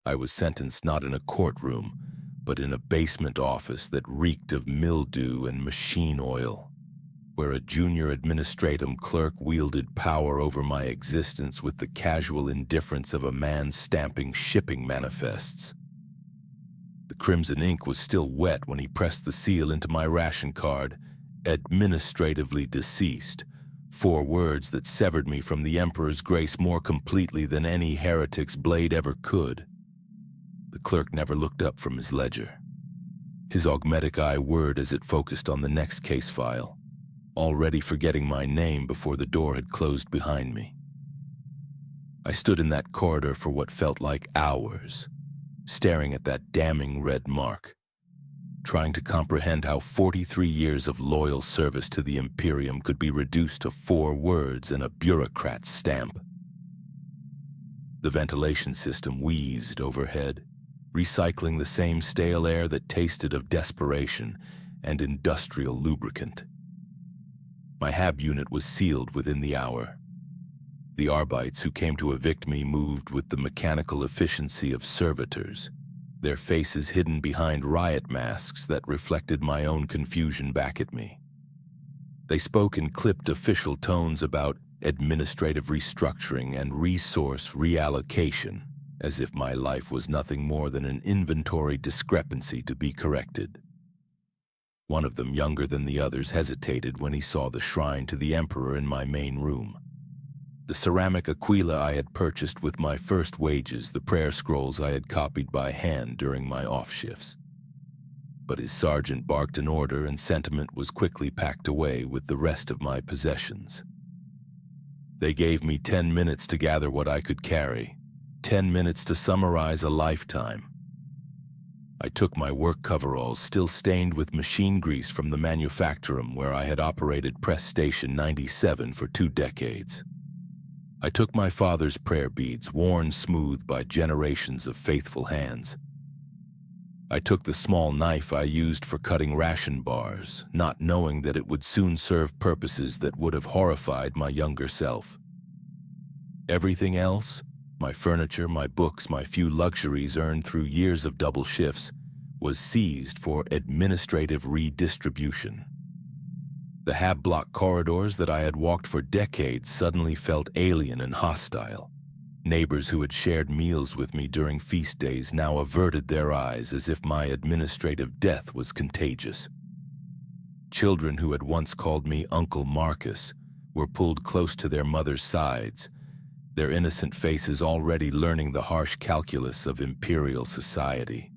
I was sentenced not in a courtroom, but in a basement office that reeked of mildew and machine oil, where a junior administratum clerk wielded power over my existence with the casual indifference of a man stamping shipping manifests. The crimson ink was still wet when he pressed the seal into my ration card, administratively deceased, 4 words that severed me from the Emperor's grace more completely than any heretic's blade ever could. The clerk never looked up from his ledger. His augmetic eye whirred as it focused on the next case file, already forgetting my name before the door had closed behind me. I stood in that corridor for what felt like hours, staring at that damning red mark, trying to comprehend how 43 years of loyal service to the Imperium could be reduced to 4 words and a bureaucrat's stamp. The ventilation system wheezed overhead, recycling the same stale air that tasted of desperation and industrial lubricant. My HAB unit was sealed within the hour. The Arbites who came to evict me moved with the mechanical efficiency of servitors, their faces hidden behind riot masks that reflected my own confusion back at me. They spoke in clipped official tones about administrative restructuring and resource reallocation, as if my life was nothing more than an inventory discrepancy to be corrected. One of them, younger than the others, hesitated when he saw the shrine to the Emperor in my main room. The ceramic aquila I had purchased with my first wages, the prayer scrolls I had copied by hand during my off shifts. But his sergeant barked an order and sentiment was quickly packed away with the rest of my possessions. They gave me 10 minutes to gather what I could carry, 10 minutes to summarize a lifetime. I took my work coveralls, still stained with machine grease from the manufactorum where I had operated Press Station 97 for 2 decades. I took my father's prayer beads, worn smooth by generations of faithful hands. I took the small knife I used for cutting ration bars, not knowing that it would soon serve purposes that would have horrified my younger self. Everything else, my furniture, my books, my few luxuries earned through years of double shifts, was seized for administrative redistribution. The HAB block corridors that I had walked for decades suddenly felt alien and hostile. Neighbors who had shared meals with me during feast days now averted their eyes as if my administrative death was contagious. Children who had once called me Uncle Marcus were pulled close to their mother's sides, their innocent faces already learning the harsh calculus of imperial society.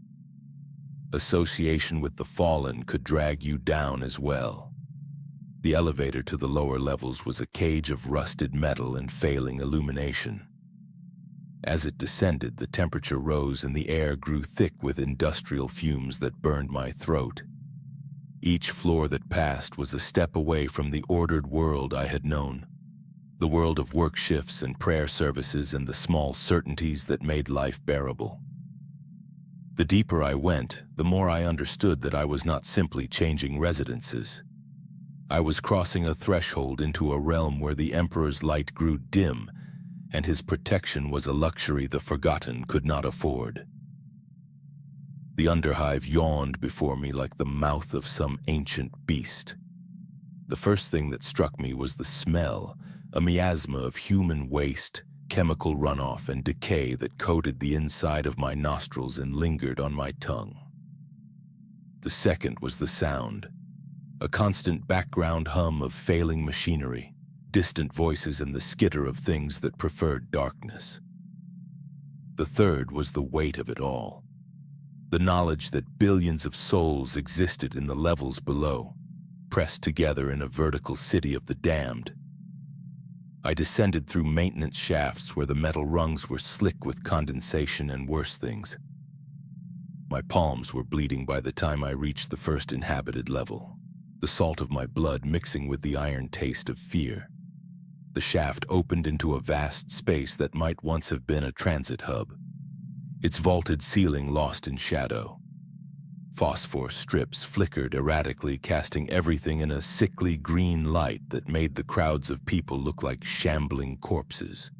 Association with the fallen could drag you down as well. The elevator to the lower levels was a cage of rusted metal and failing illumination. As it descended, the temperature rose and the air grew thick with industrial fumes that burned my throat. Each floor that passed was a step away from the ordered world I had known. The world of work shifts and prayer services and the small certainties that made life bearable. The deeper I went, the more I understood that I was not simply changing residences. I was crossing a threshold into a realm where the Emperor's light grew dim, and his protection was a luxury the forgotten could not afford. The Underhive yawned before me like the mouth of some ancient beast. The first thing that struck me was the smell, a miasma of human waste, chemical runoff, and decay that coated the inside of my nostrils and lingered on my tongue. The second was the sound, a constant background hum of failing machinery, distant voices and the skitter of things that preferred darkness. The third was the weight of it all, the knowledge that billions of souls existed in the levels below, pressed together in a vertical city of the damned. I descended through maintenance shafts where the metal rungs were slick with condensation and worse things. My palms were bleeding by the time I reached the first inhabited level, the salt of my blood mixing with the iron taste of fear. The shaft opened into a vast space that might once have been a transit hub, its vaulted ceiling lost in shadow. Phosphor strips flickered erratically, casting everything in a sickly green light that made the crowds of people look like shambling corpses.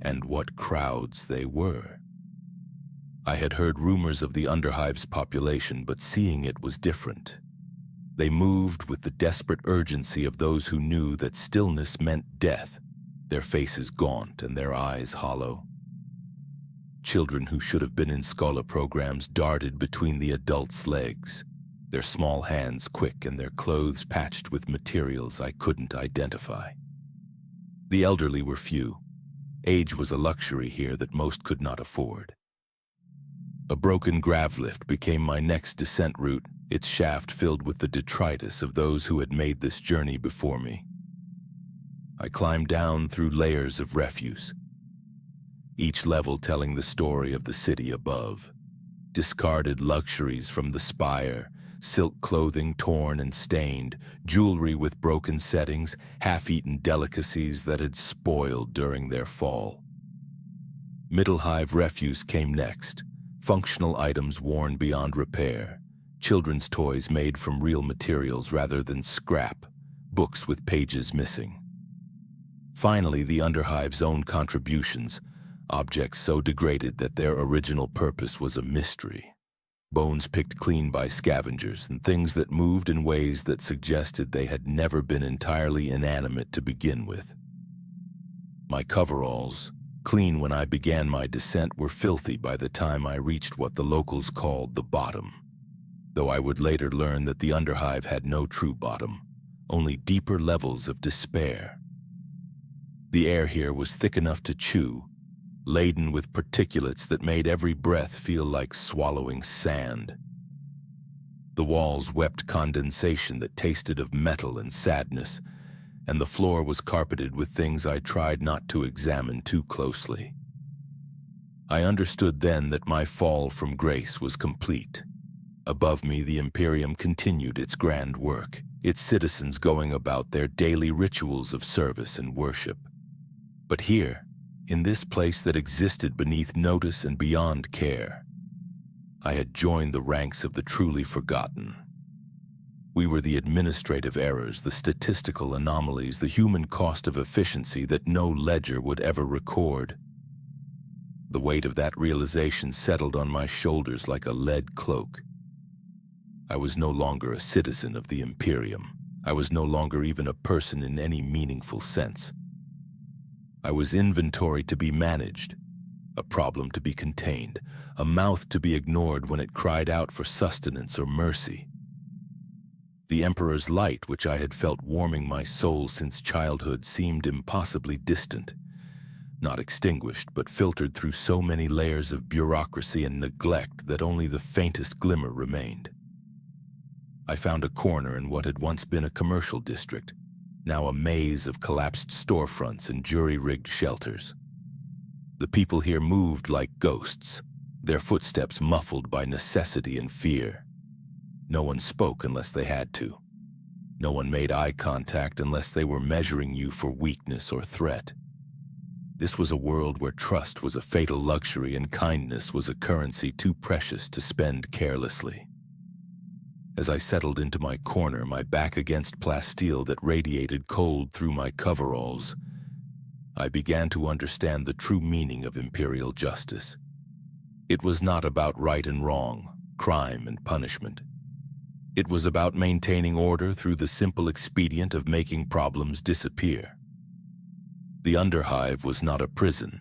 And what crowds they were. I had heard rumors of the Underhive's population, but seeing it was different. They moved with the desperate urgency of those who knew that stillness meant death, their faces gaunt and their eyes hollow. Children who should have been in scholar programs darted between the adults' legs, their small hands quick and their clothes patched with materials I couldn't identify. The elderly were few. Age was a luxury here that most could not afford. A broken grav lift became my next descent route, its shaft filled with the detritus of those who had made this journey before me. I climbed down through layers of refuse, each level telling the story of the city above. Discarded luxuries from the spire, silk clothing torn and stained, jewelry with broken settings, half-eaten delicacies that had spoiled during their fall. Middle Hive refuse came next, functional items worn beyond repair, children's toys made from real materials rather than scrap, books with pages missing. Finally, the Underhive's own contributions, objects so degraded that their original purpose was a mystery. Bones picked clean by scavengers and things that moved in ways that suggested they had never been entirely inanimate to begin with. My coveralls, clean when I began my descent, were filthy by the time I reached what the locals called the bottom, though I would later learn that the Underhive had no true bottom, only deeper levels of despair. The air here was thick enough to chew, laden with particulates that made every breath feel like swallowing sand. The walls wept condensation that tasted of metal and sadness, and the floor was carpeted with things I tried not to examine too closely. I understood then that my fall from grace was complete. Above me, the Imperium continued its grand work, its citizens going about their daily rituals of service and worship. But here, in this place that existed beneath notice and beyond care, I had joined the ranks of the truly forgotten. We were the administrative errors, the statistical anomalies, the human cost of efficiency that no ledger would ever record. The weight of that realization settled on my shoulders like a lead cloak. I was no longer a citizen of the Imperium. I was no longer even a person in any meaningful sense. I was inventory to be managed, a problem to be contained, a mouth to be ignored when it cried out for sustenance or mercy. The Emperor's light, which I had felt warming my soul since childhood, seemed impossibly distant, not extinguished, but filtered through so many layers of bureaucracy and neglect that only the faintest glimmer remained. I found a corner in what had once been a commercial district, now a maze of collapsed storefronts and jury-rigged shelters. The people here moved like ghosts, their footsteps muffled by necessity and fear. No one spoke unless they had to. No one made eye contact unless they were measuring you for weakness or threat. This was a world where trust was a fatal luxury and kindness was a currency too precious to spend carelessly. As I settled into my corner, my back against plasteel that radiated cold through my coveralls, I began to understand the true meaning of imperial justice. It was not about right and wrong, crime and punishment. It was about maintaining order through the simple expedient of making problems disappear. The Underhive was not a prison.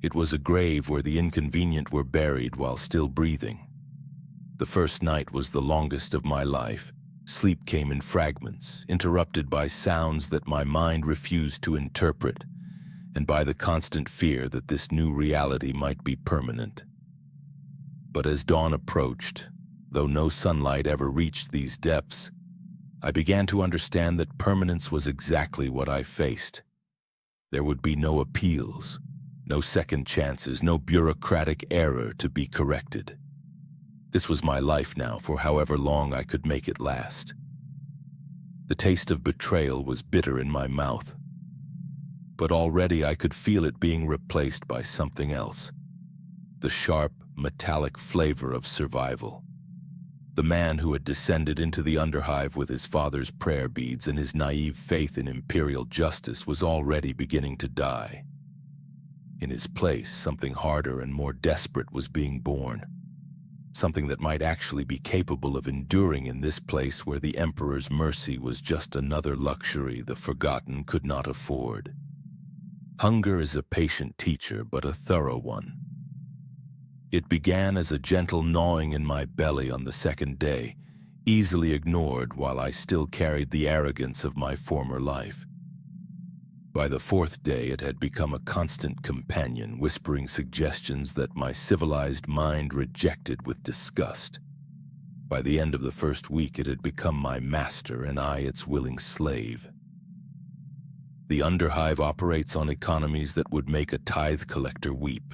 It was a grave where the inconvenient were buried while still breathing. The first night was the longest of my life. Sleep came in fragments, interrupted by sounds that my mind refused to interpret, and by the constant fear that this new reality might be permanent. But as dawn approached, though no sunlight ever reached these depths, I began to understand that permanence was exactly what I faced. There would be no appeals, no second chances, no bureaucratic error to be corrected. This was my life now, for however long I could make it last. The taste of betrayal was bitter in my mouth, but already I could feel it being replaced by something else. The sharp, metallic flavor of survival. The man who had descended into the Underhive with his father's prayer beads and his naive faith in imperial justice was already beginning to die. In his place, something harder and more desperate was being born. Something that might actually be capable of enduring in this place where the Emperor's mercy was just another luxury the Forgotten could not afford. Hunger is a patient teacher, but a thorough one. It began as a gentle gnawing in my belly on the second day, easily ignored while I still carried the arrogance of my former life. By the fourth day, it had become a constant companion, whispering suggestions that my civilized mind rejected with disgust. By the end of the first week, it had become my master and I its willing slave. The Underhive operates on economies that would make a tithe collector weep.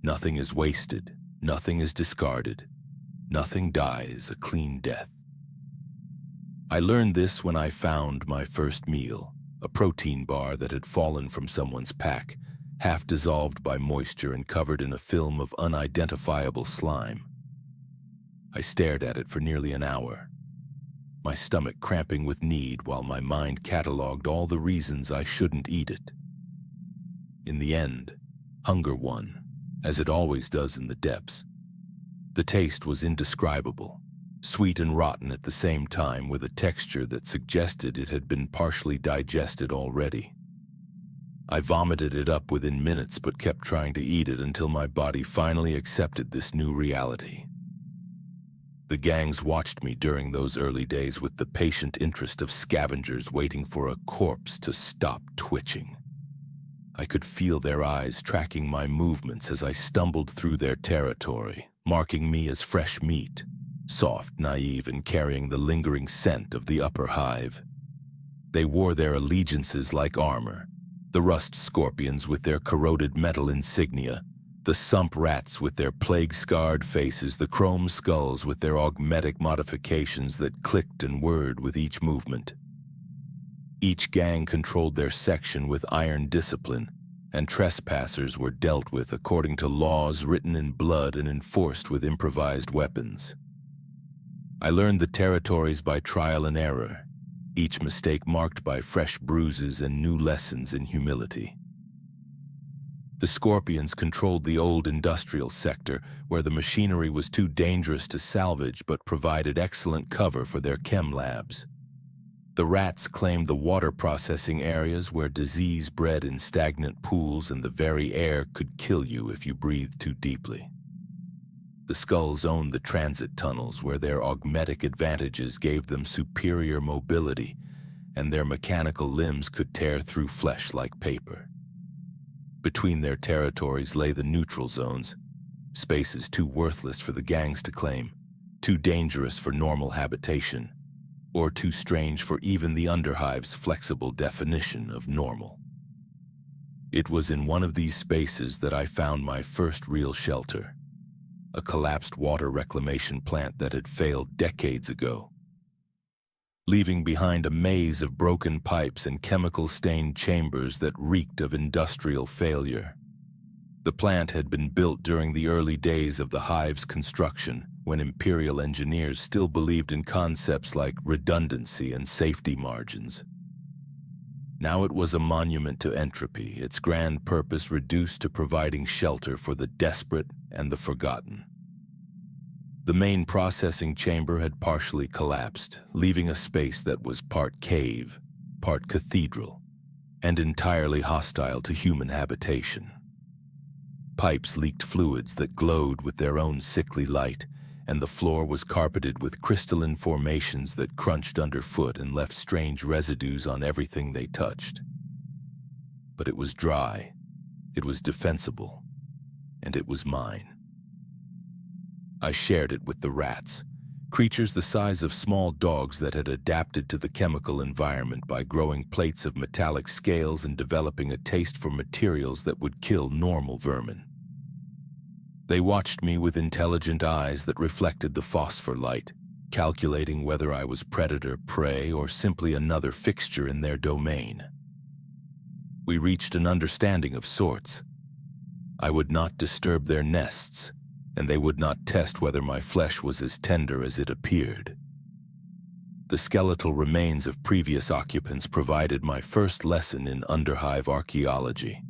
Nothing is wasted, nothing is discarded, nothing dies a clean death. I learned this when I found my first meal. A protein bar that had fallen from someone's pack, half dissolved by moisture and covered in a film of unidentifiable slime. I stared at it for nearly an hour, my stomach cramping with need while my mind cataloged all the reasons I shouldn't eat it. In the end, hunger won, as it always does in the depths. The taste was indescribable. Sweet and rotten at the same time, with a texture that suggested it had been partially digested already. I vomited it up within minutes, but kept trying to eat it until my body finally accepted this new reality. The gangs watched me during those early days with the patient interest of scavengers waiting for a corpse to stop twitching. I could feel their eyes tracking my movements as I stumbled through their territory, marking me as fresh meat. Soft, naive, and carrying the lingering scent of the upper hive. They wore their allegiances like armor, the rust scorpions with their corroded metal insignia, the sump rats with their plague-scarred faces, the chrome skulls with their augmetic modifications that clicked and whirred with each movement. Each gang controlled their section with iron discipline, and trespassers were dealt with according to laws written in blood and enforced with improvised weapons. I learned the territories by trial and error, each mistake marked by fresh bruises and new lessons in humility. The Scorpions controlled the old industrial sector, where the machinery was too dangerous to salvage but provided excellent cover for their chem labs. The Rats claimed the water processing areas where disease bred in stagnant pools and the very air could kill you if you breathed too deeply. The Skulls owned the transit tunnels where their augmetic advantages gave them superior mobility, and their mechanical limbs could tear through flesh like paper. Between their territories lay the neutral zones, spaces too worthless for the gangs to claim, too dangerous for normal habitation, or too strange for even the Underhive's flexible definition of normal. It was in one of these spaces that I found my first real shelter. A collapsed water reclamation plant that had failed decades ago, leaving behind a maze of broken pipes and chemical-stained chambers that reeked of industrial failure. The plant had been built during the early days of the hive's construction, when Imperial engineers still believed in concepts like redundancy and safety margins. Now it was a monument to entropy, its grand purpose reduced to providing shelter for the desperate and the forgotten. The main processing chamber had partially collapsed, leaving a space that was part cave, part cathedral, and entirely hostile to human habitation. Pipes leaked fluids that glowed with their own sickly light, and the floor was carpeted with crystalline formations that crunched underfoot and left strange residues on everything they touched. But it was dry, it was defensible, and it was mine. I shared it with the Rats, creatures the size of small dogs that had adapted to the chemical environment by growing plates of metallic scales and developing a taste for materials that would kill normal vermin. They watched me with intelligent eyes that reflected the phosphor light, calculating whether I was predator, prey, or simply another fixture in their domain. We reached an understanding of sorts. I would not disturb their nests, and they would not test whether my flesh was as tender as it appeared. The skeletal remains of previous occupants provided my first lesson in Underhive archaeology.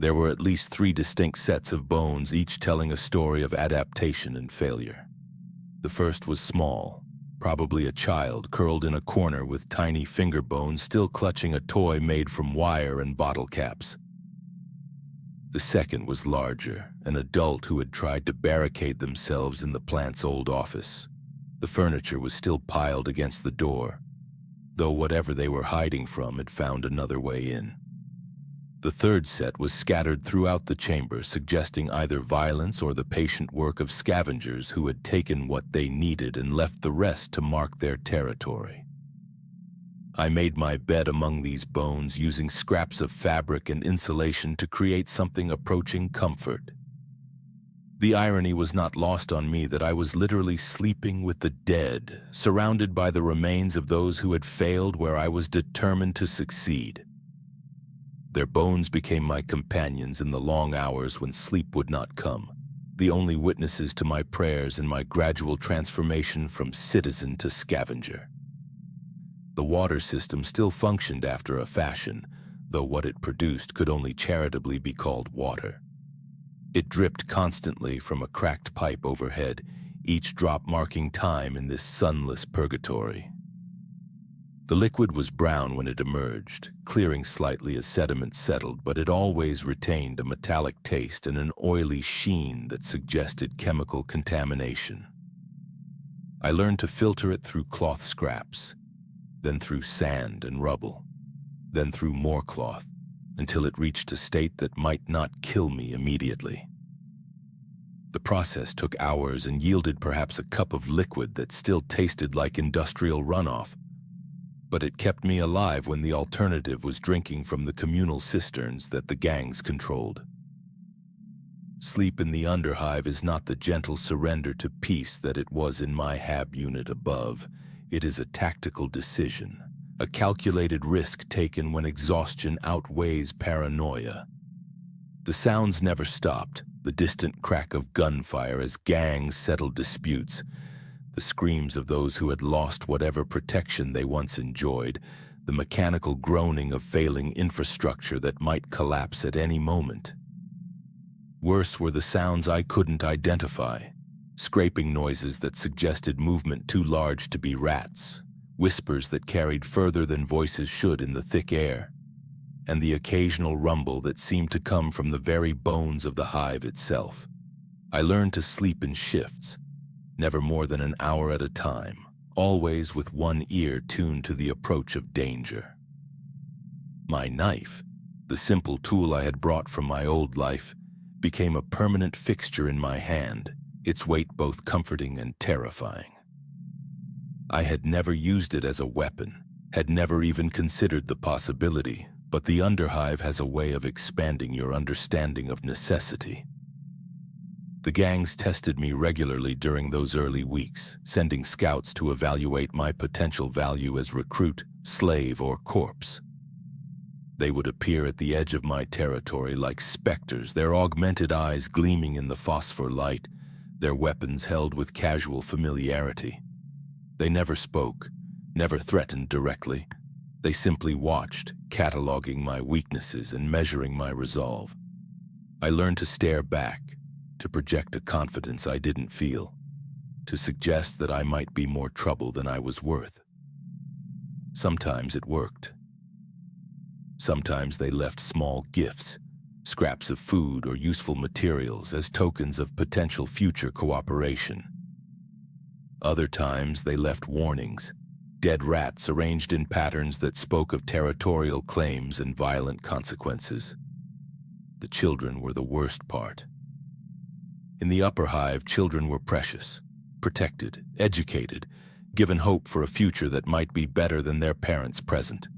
There were at least 3 distinct sets of bones, each telling a story of adaptation and failure. The first was small, probably a child curled in a corner with tiny finger bones still clutching a toy made from wire and bottle caps. The second was larger, an adult who had tried to barricade themselves in the plant's old office. The furniture was still piled against the door, though whatever they were hiding from had found another way in. The third set was scattered throughout the chamber, suggesting either violence or the patient work of scavengers who had taken what they needed and left the rest to mark their territory. I made my bed among these bones, using scraps of fabric and insulation to create something approaching comfort. The irony was not lost on me that I was literally sleeping with the dead, surrounded by the remains of those who had failed where I was determined to succeed. Their bones became my companions in the long hours when sleep would not come, the only witnesses to my prayers and my gradual transformation from citizen to scavenger. The water system still functioned after a fashion, though what it produced could only charitably be called water. It dripped constantly from a cracked pipe overhead, each drop marking time in this sunless purgatory. The liquid was brown when it emerged, clearing slightly as sediment settled, but it always retained a metallic taste and an oily sheen that suggested chemical contamination. I learned to filter it through cloth scraps, then through sand and rubble, then through more cloth, until it reached a state that might not kill me immediately. The process took hours and yielded perhaps a cup of liquid that still tasted like industrial runoff, but it kept me alive when the alternative was drinking from the communal cisterns that the gangs controlled. Sleep in the Underhive is not the gentle surrender to peace that it was in my hab unit above. It is a tactical decision, a calculated risk taken when exhaustion outweighs paranoia. The sounds never stopped, the distant crack of gunfire as gangs settled disputes, the screams of those who had lost whatever protection they once enjoyed, the mechanical groaning of failing infrastructure that might collapse at any moment. Worse were the sounds I couldn't identify, scraping noises that suggested movement too large to be rats, whispers that carried further than voices should in the thick air, and the occasional rumble that seemed to come from the very bones of the hive itself. I learned to sleep in shifts, never more than an hour at a time, always with one ear tuned to the approach of danger. My knife, the simple tool I had brought from my old life, became a permanent fixture in my hand, its weight both comforting and terrifying. I had never used it as a weapon, had never even considered the possibility, but the Underhive has a way of expanding your understanding of necessity. The gangs tested me regularly during those early weeks, sending scouts to evaluate my potential value as recruit, slave, or corpse. They would appear at the edge of my territory like specters, their augmented eyes gleaming in the phosphor light, their weapons held with casual familiarity. They never spoke, never threatened directly. They simply watched, cataloging my weaknesses and measuring my resolve. I learned to stare back, to project a confidence I didn't feel, to suggest that I might be more trouble than I was worth. Sometimes it worked. Sometimes they left small gifts, scraps of food or useful materials as tokens of potential future cooperation. Other times they left warnings, dead rats arranged in patterns that spoke of territorial claims and violent consequences. The children were the worst part. In the upper hive, children were precious, protected, educated, given hope for a future that might be better than their parents' present.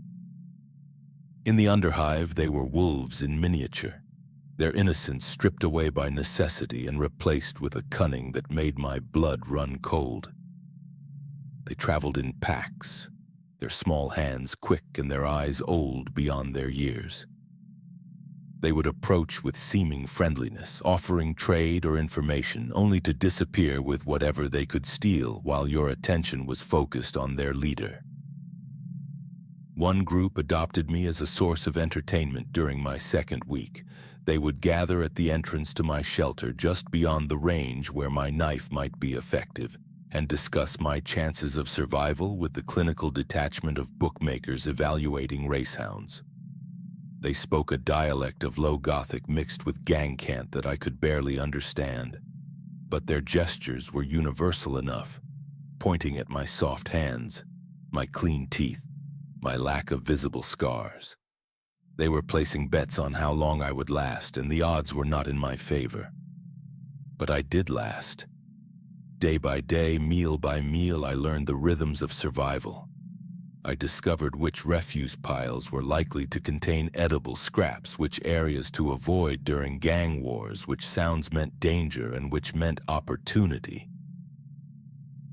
In the Underhive, they were wolves in miniature, their innocence stripped away by necessity and replaced with a cunning that made my blood run cold. They traveled in packs, their small hands quick and their eyes old beyond their years. They would approach with seeming friendliness, offering trade or information, only to disappear with whatever they could steal while your attention was focused on their leader. One group adopted me as a source of entertainment during my second week. They would gather at the entrance to my shelter just beyond the range where my knife might be effective, and discuss my chances of survival with the clinical detachment of bookmakers evaluating racehounds. They spoke a dialect of Low Gothic mixed with gang cant that I could barely understand, but their gestures were universal enough, pointing at my soft hands, my clean teeth, my lack of visible scars. They were placing bets on how long I would last, and the odds were not in my favor. But I did last. Day by day, meal by meal, I learned the rhythms of survival. I discovered which refuse piles were likely to contain edible scraps, which areas to avoid during gang wars, which sounds meant danger and which meant opportunity.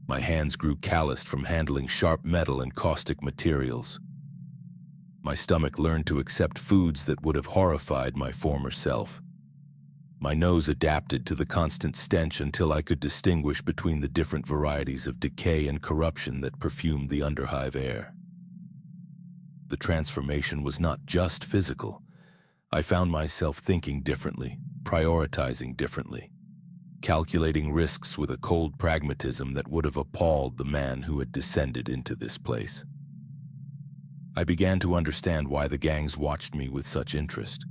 My hands grew calloused from handling sharp metal and caustic materials. My stomach learned to accept foods that would have horrified my former self. My nose adapted to the constant stench until I could distinguish between the different varieties of decay and corruption that perfumed the Underhive air. The transformation was not just physical. I found myself thinking differently, prioritizing differently, calculating risks with a cold pragmatism that would have appalled the man who had descended into this place. I began to understand why the gangs watched me with such interest.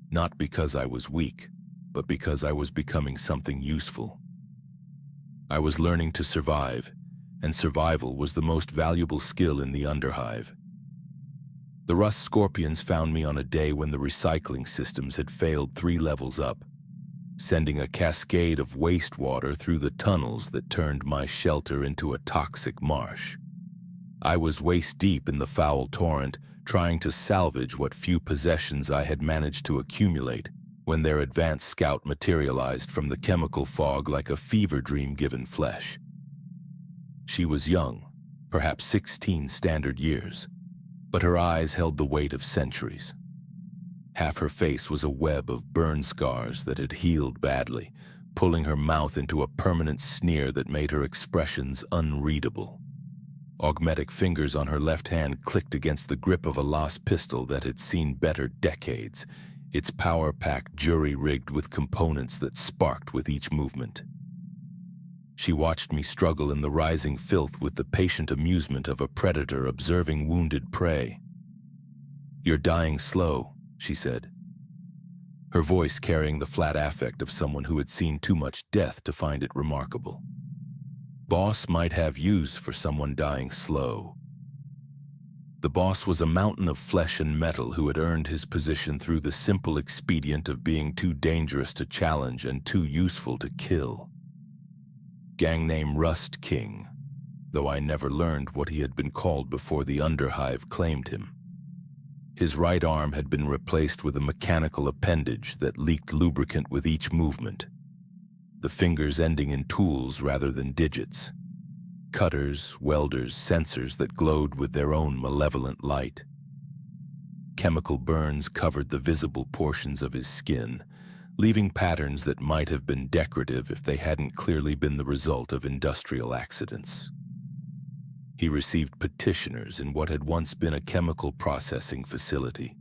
Not because I was weak, but because I was becoming something useful. I was learning to survive, and survival was the most valuable skill in the Underhive. The rust scorpions found me on a day when the recycling systems had failed 3 levels up, sending a cascade of wastewater through the tunnels that turned my shelter into a toxic marsh. I was waist-deep in the foul torrent, trying to salvage what few possessions I had managed to accumulate, when their advanced scout materialized from the chemical fog like a fever dream given flesh. She was young, perhaps 16 standard years, but her eyes held the weight of centuries. Half her face was a web of burn scars that had healed badly, pulling her mouth into a permanent sneer that made her expressions unreadable. Augmetic fingers on her left hand clicked against the grip of a lost pistol that had seen better decades, its power-packed jury-rigged with components that sparked with each movement. She watched me struggle in the rising filth with the patient amusement of a predator observing wounded prey. "You're dying slow," she said, her voice carrying the flat affect of someone who had seen too much death to find it remarkable. Boss might have use for someone dying slow. The boss was a mountain of flesh and metal who had earned his position through the simple expedient of being too dangerous to challenge and too useful to kill. Gang name Rust King, though I never learned what he had been called before the Underhive claimed him. His right arm had been replaced with a mechanical appendage that leaked lubricant with each movement, the fingers ending in tools rather than digits. Cutters, welders, sensors that glowed with their own malevolent light. Chemical burns covered the visible portions of his skin, leaving patterns that might have been decorative if they hadn't clearly been the result of industrial accidents. He received petitioners in what had once been a chemical processing facility,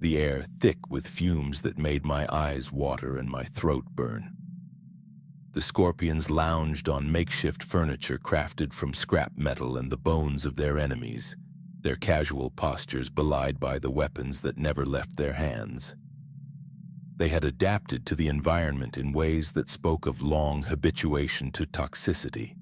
the air thick with fumes that made my eyes water and my throat burn. The scorpions lounged on makeshift furniture crafted from scrap metal and the bones of their enemies, their casual postures belied by the weapons that never left their hands. They had adapted to the environment in ways that spoke of long habituation to toxicity.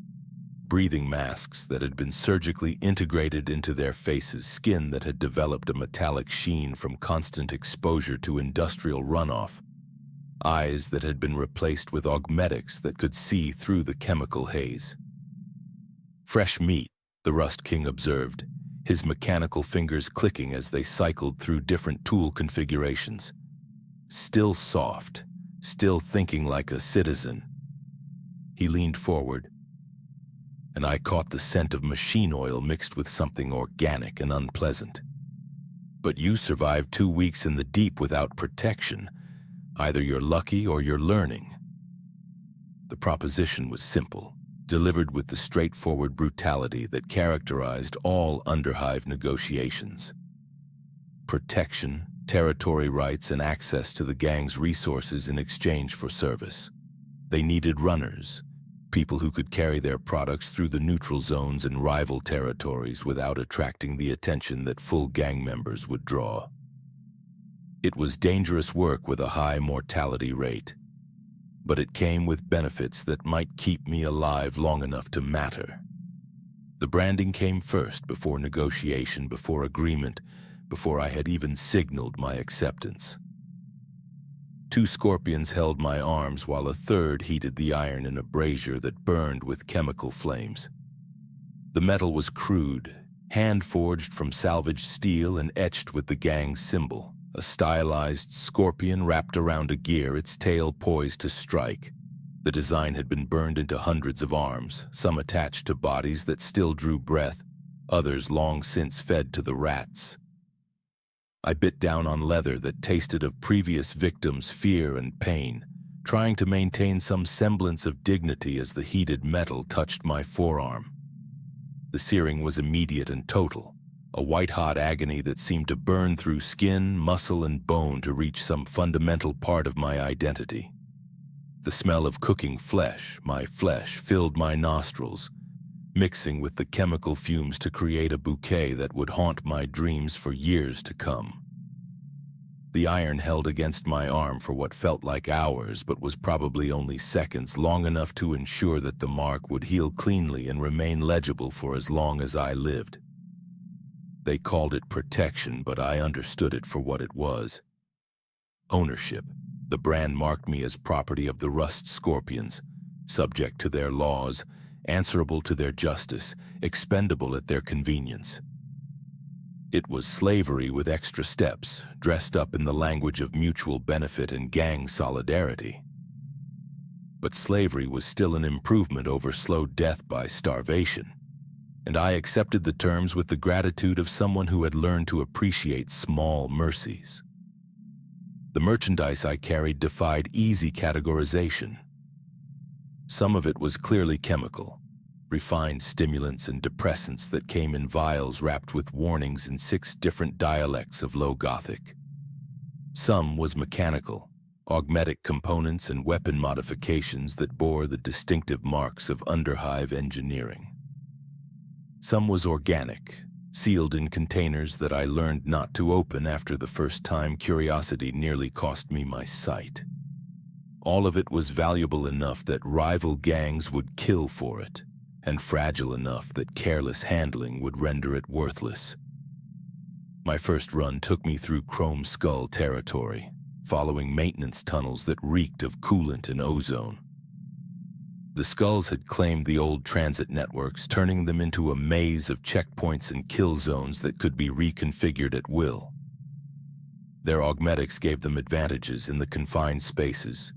Breathing masks that had been surgically integrated into their faces, skin that had developed a metallic sheen from constant exposure to industrial runoff, eyes that had been replaced with augmetics that could see through the chemical haze. Fresh meat, the Rust King observed, his mechanical fingers clicking as they cycled through different tool configurations. Still soft, still thinking like a citizen. He leaned forward, and I caught the scent of machine oil mixed with something organic and unpleasant. "But you survived 2 weeks in the deep without protection. Either you're lucky or you're learning." The proposition was simple, delivered with the straightforward brutality that characterized all Underhive negotiations. Protection, territory rights, and access to the gang's resources in exchange for service. They needed runners, people who could carry their products through the neutral zones and rival territories without attracting the attention that full gang members would draw. It was dangerous work with a high mortality rate, but it came with benefits that might keep me alive long enough to matter. The branding came first, before negotiation, before agreement, before I had even signaled my acceptance. 2 scorpions held my arms while a third heated the iron in a brazier that burned with chemical flames. The metal was crude, hand-forged from salvaged steel and etched with the gang's symbol, a stylized scorpion wrapped around a gear, its tail poised to strike. The design had been burned into hundreds of arms, some attached to bodies that still drew breath, others long since fed to the rats. I bit down on leather that tasted of previous victims' fear and pain, trying to maintain some semblance of dignity as the heated metal touched my forearm. The searing was immediate and total, a white-hot agony that seemed to burn through skin, muscle, and bone to reach some fundamental part of my identity. The smell of cooking flesh, my flesh, filled my nostrils, mixing with the chemical fumes to create a bouquet that would haunt my dreams for years to come. The iron held against my arm for what felt like hours, but was probably only seconds, long enough to ensure that the mark would heal cleanly and remain legible for as long as I lived. They called it protection, but I understood it for what it was. Ownership. The brand marked me as property of the Rust Scorpions, subject to their laws, answerable to their justice, expendable at their convenience. It was slavery with extra steps, dressed up in the language of mutual benefit and gang solidarity. But slavery was still an improvement over slow death by starvation, and I accepted the terms with the gratitude of someone who had learned to appreciate small mercies. The merchandise I carried defied easy categorization. Some of it was clearly chemical, refined stimulants and depressants that came in vials wrapped with warnings in 6 different dialects of Low Gothic. Some was mechanical, augmetic components and weapon modifications that bore the distinctive marks of Underhive engineering. Some was organic, sealed in containers that I learned not to open after the first time curiosity nearly cost me my sight. All of it was valuable enough that rival gangs would kill for it, and fragile enough that careless handling would render it worthless. My first run took me through Chrome Skull territory, following maintenance tunnels that reeked of coolant and ozone. The Skulls had claimed the old transit networks, turning them into a maze of checkpoints and kill zones that could be reconfigured at will. Their augmetics gave them advantages in the confined spaces,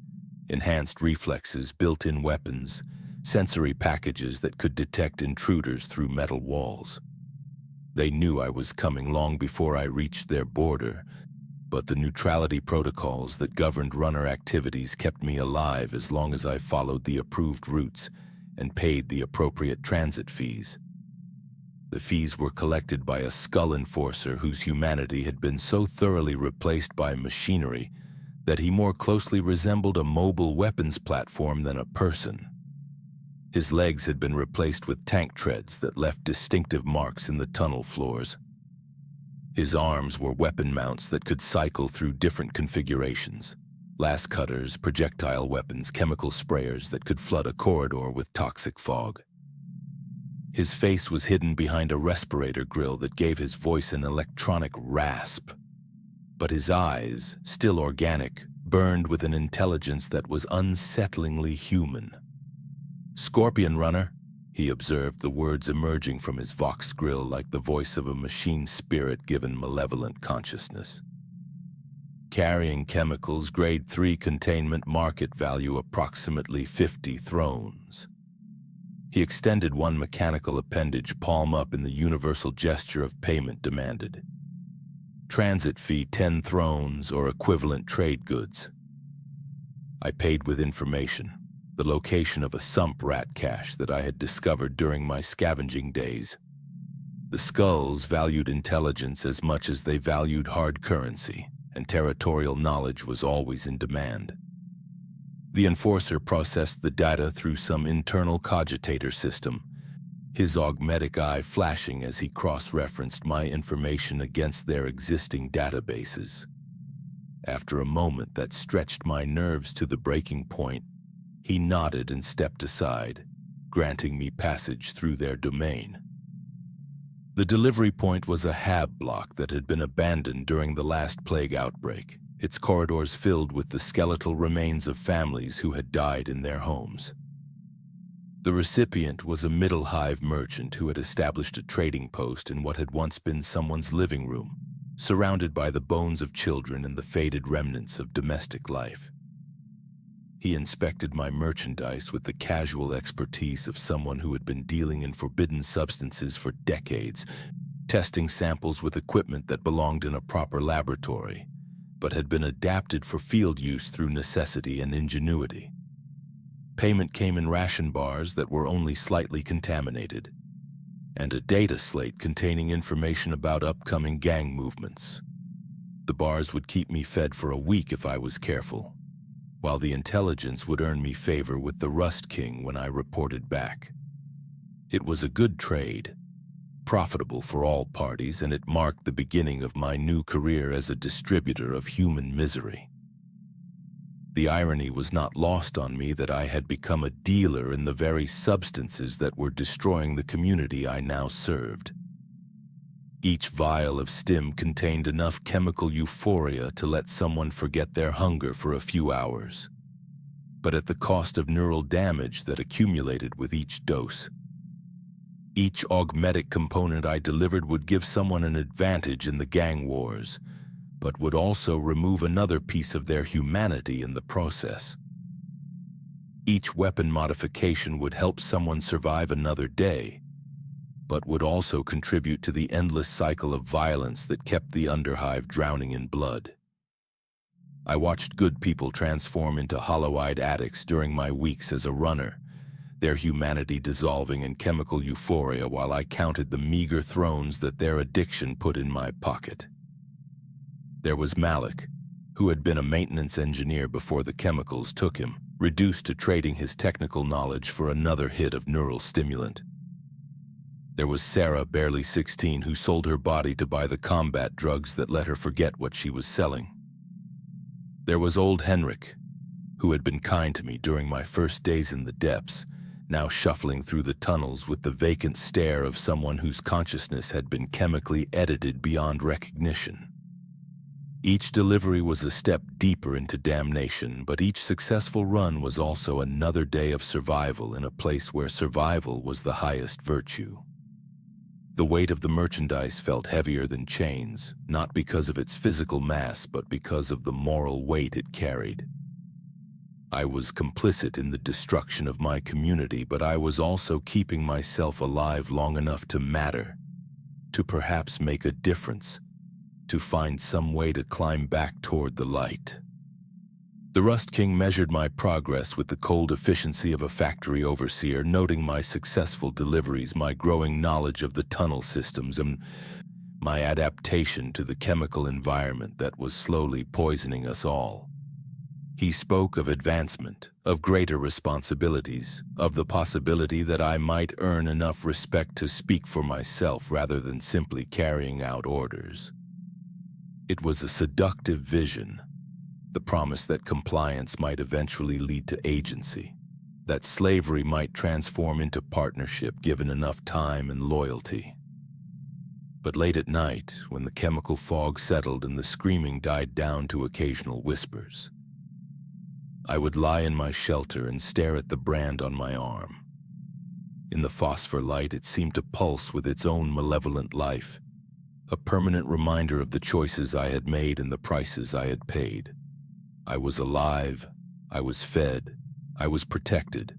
enhanced reflexes, built-in weapons, sensory packages that could detect intruders through metal walls. They knew I was coming long before I reached their border, but the neutrality protocols that governed runner activities kept me alive as long as I followed the approved routes and paid the appropriate transit fees. The fees were collected by a skull enforcer whose humanity had been so thoroughly replaced by machinery that he more closely resembled a mobile weapons platform than a person. His legs had been replaced with tank treads that left distinctive marks in the tunnel floors. His arms were weapon mounts that could cycle through different configurations: las cutters, projectile weapons, chemical sprayers that could flood a corridor with toxic fog. His face was hidden behind a respirator grill that gave his voice an electronic rasp. But his eyes, still organic, burned with an intelligence that was unsettlingly human. "Scorpion Runner," he observed, the words emerging from his vox grill like the voice of a machine spirit given malevolent consciousness. "Carrying chemicals, grade 3 containment, market value approximately 50 thrones." He extended one mechanical appendage palm up in the universal gesture of payment demanded. "Transit fee 10 thrones or equivalent trade goods." I paid with information, the location of a sump rat cache that I had discovered during my scavenging days. The skulls valued intelligence as much as they valued hard currency, and territorial knowledge was always in demand. The enforcer processed the data through some internal cogitator system, his augmetic eye flashing as he cross-referenced my information against their existing databases. After a moment that stretched my nerves to the breaking point, he nodded and stepped aside, granting me passage through their domain. The delivery point was a hab block that had been abandoned during the last plague outbreak, its corridors filled with the skeletal remains of families who had died in their homes. The recipient was a middle hive merchant who had established a trading post in what had once been someone's living room, surrounded by the bones of children and the faded remnants of domestic life. He inspected my merchandise with the casual expertise of someone who had been dealing in forbidden substances for decades, testing samples with equipment that belonged in a proper laboratory, but had been adapted for field use through necessity and ingenuity. Payment came in ration bars that were only slightly contaminated, and a data slate containing information about upcoming gang movements. The bars would keep me fed for a week if I was careful, while the intelligence would earn me favor with the Rust King when I reported back. It was a good trade, profitable for all parties, and it marked the beginning of my new career as a distributor of human misery. The irony was not lost on me that I had become a dealer in the very substances that were destroying the community I now served. Each vial of stim contained enough chemical euphoria to let someone forget their hunger for a few hours, but at the cost of neural damage that accumulated with each dose. Each augmetic component I delivered would give someone an advantage in the gang wars, but would also remove another piece of their humanity in the process. Each weapon modification would help someone survive another day, but would also contribute to the endless cycle of violence that kept the Underhive drowning in blood. I watched good people transform into hollow-eyed addicts during my weeks as a runner, their humanity dissolving in chemical euphoria while I counted the meager thrones that their addiction put in my pocket. There was Malik, who had been a maintenance engineer before the chemicals took him, reduced to trading his technical knowledge for another hit of neural stimulant. There was Sarah, barely 16, who sold her body to buy the combat drugs that let her forget what she was selling. There was old Henrik, who had been kind to me during my first days in the depths, now shuffling through the tunnels with the vacant stare of someone whose consciousness had been chemically edited beyond recognition. Each delivery was a step deeper into damnation, but each successful run was also another day of survival in a place where survival was the highest virtue. The weight of the merchandise felt heavier than chains, not because of its physical mass, but because of the moral weight it carried. I was complicit in the destruction of my community, but I was also keeping myself alive long enough to matter, to perhaps make a difference, to find some way to climb back toward the light. The Rust King measured my progress with the cold efficiency of a factory overseer, noting my successful deliveries, my growing knowledge of the tunnel systems, and my adaptation to the chemical environment that was slowly poisoning us all. He spoke of advancement, of greater responsibilities, of the possibility that I might earn enough respect to speak for myself rather than simply carrying out orders. It was a seductive vision, the promise that compliance might eventually lead to agency, that slavery might transform into partnership given enough time and loyalty. But late at night, when the chemical fog settled and the screaming died down to occasional whispers, I would lie in my shelter and stare at the brand on my arm. In the phosphor light, it seemed to pulse with its own malevolent life, a permanent reminder of the choices I had made and the prices I had paid. I was alive, I was fed, I was protected,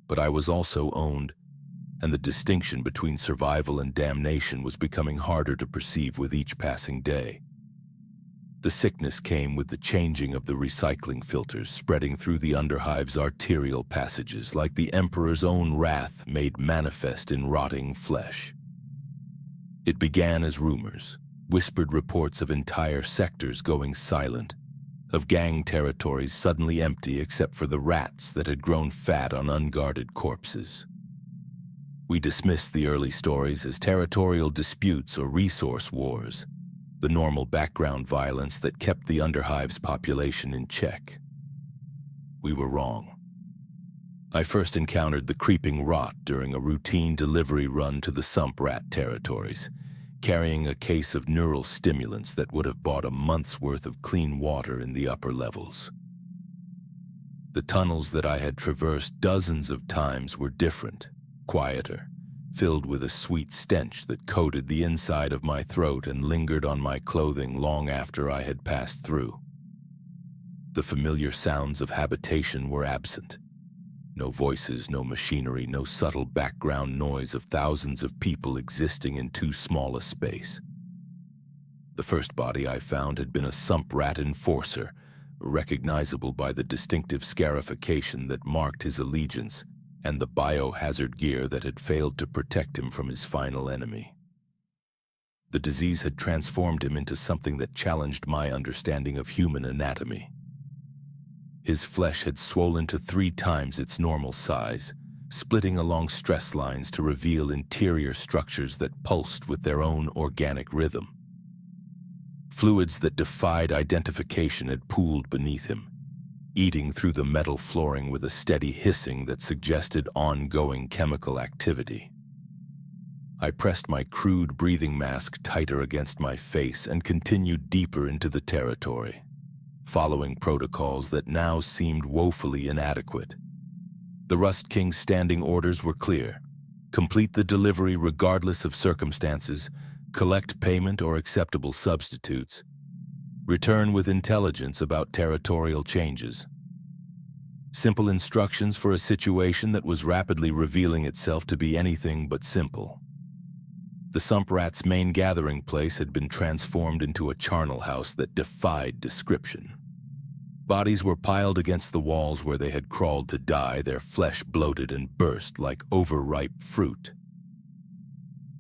but I was also owned, and the distinction between survival and damnation was becoming harder to perceive with each passing day. The sickness came with the changing of the recycling filters, spreading through the Underhive's arterial passages like the Emperor's own wrath made manifest in rotting flesh. It began as rumors, whispered reports of entire sectors going silent, of gang territories suddenly empty except for the rats that had grown fat on unguarded corpses. We dismissed the early stories as territorial disputes or resource wars, the normal background violence that kept the Underhive's population in check. We were wrong. I first encountered the creeping rot during a routine delivery run to the sump rat territories, carrying a case of neural stimulants that would have bought a month's worth of clean water in the upper levels. The tunnels that I had traversed dozens of times were different, quieter, filled with a sweet stench that coated the inside of my throat and lingered on my clothing long after I had passed through. The familiar sounds of habitation were absent. No voices, no machinery, no subtle background noise of thousands of people existing in too small a space. The first body I found had been a sump rat enforcer, recognizable by the distinctive scarification that marked his allegiance and the biohazard gear that had failed to protect him from his final enemy. The disease had transformed him into something that challenged my understanding of human anatomy. His flesh had swollen to 3 times its normal size, splitting along stress lines to reveal interior structures that pulsed with their own organic rhythm. Fluids that defied identification had pooled beneath him, eating through the metal flooring with a steady hissing that suggested ongoing chemical activity. I pressed my crude breathing mask tighter against my face and continued deeper into the territory, following protocols that now seemed woefully inadequate. The Rust King's standing orders were clear: complete the delivery regardless of circumstances, collect payment or acceptable substitutes, return with intelligence about territorial changes. Simple instructions for a situation that was rapidly revealing itself to be anything but simple. The sump rat's main gathering place had been transformed into a charnel house that defied description. Bodies were piled against the walls where they had crawled to die, their flesh bloated and burst like overripe fruit.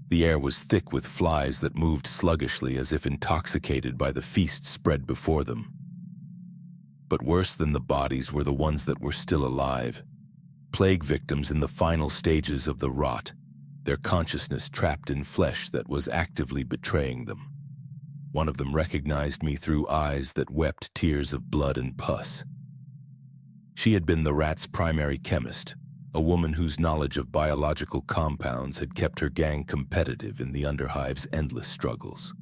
The air was thick with flies that moved sluggishly as if intoxicated by the feast spread before them. But worse than the bodies were the ones that were still alive, plague victims in the final stages of the rot, their consciousness trapped in flesh that was actively betraying them. One of them recognized me through eyes that wept tears of blood and pus. She had been the rat's primary chemist, a woman whose knowledge of biological compounds had kept her gang competitive in the Underhive's endless struggles.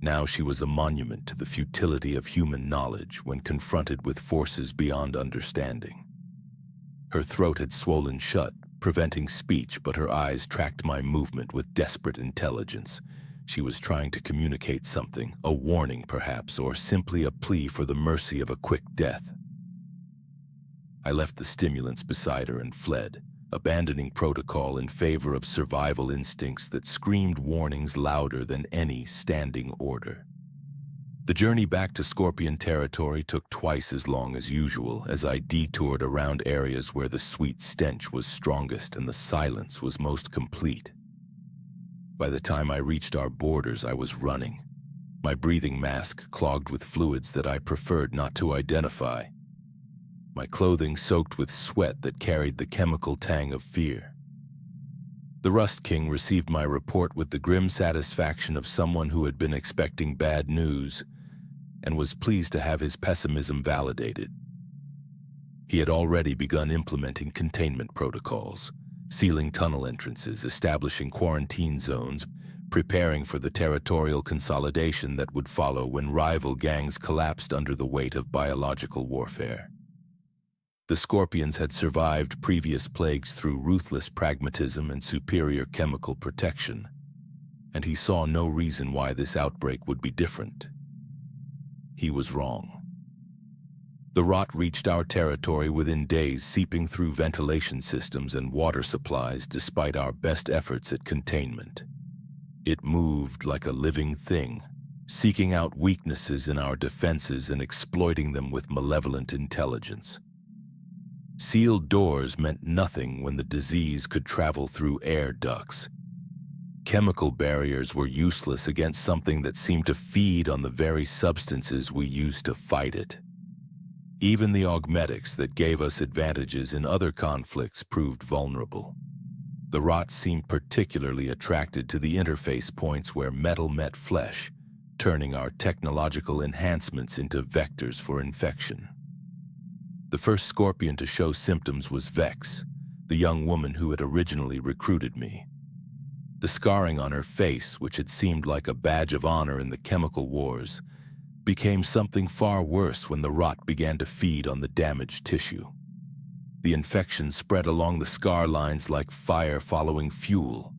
Now she was a monument to the futility of human knowledge when confronted with forces beyond understanding. Her throat had swollen shut, preventing speech, but her eyes tracked my movement with desperate intelligence. She was trying to communicate something, a warning perhaps, or simply a plea for the mercy of a quick death. I left the stimulants beside her and fled, abandoning protocol in favor of survival instincts that screamed warnings louder than any standing order. The journey back to Scorpion territory took twice as long as usual as I detoured around areas where the sweet stench was strongest and the silence was most complete. By the time I reached our borders, I was running, my breathing mask clogged with fluids that I preferred not to identify, my clothing soaked with sweat that carried the chemical tang of fear. The Rust King received my report with the grim satisfaction of someone who had been expecting bad news and was pleased to have his pessimism validated. He had already begun implementing containment protocols, sealing tunnel entrances, establishing quarantine zones, preparing for the territorial consolidation that would follow when rival gangs collapsed under the weight of biological warfare. The Scorpions had survived previous plagues through ruthless pragmatism and superior chemical protection, and he saw no reason why this outbreak would be different. He was wrong. The rot reached our territory within days, seeping through ventilation systems and water supplies despite our best efforts at containment. It moved like a living thing, seeking out weaknesses in our defenses and exploiting them with malevolent intelligence. Sealed doors meant nothing when the disease could travel through air ducts. Chemical barriers were useless against something that seemed to feed on the very substances we used to fight it. Even the augmetics that gave us advantages in other conflicts proved vulnerable. The rot seemed particularly attracted to the interface points where metal met flesh, turning our technological enhancements into vectors for infection. The first scorpion to show symptoms was Vex, the young woman who had originally recruited me. The scarring on her face, which had seemed like a badge of honor in the chemical wars, became something far worse when the rot began to feed on the damaged tissue. The infection spread along the scar lines like fire following fuel,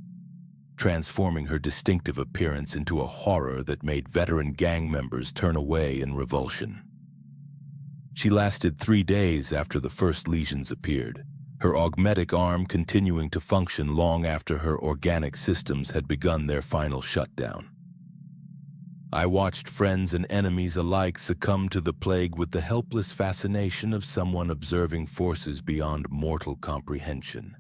transforming her distinctive appearance into a horror that made veteran gang members turn away in revulsion. She lasted 3 days after the first lesions appeared, her augmetic arm continuing to function long after her organic systems had begun their final shutdown. I watched friends and enemies alike succumb to the plague with the helpless fascination of someone observing forces beyond mortal comprehension.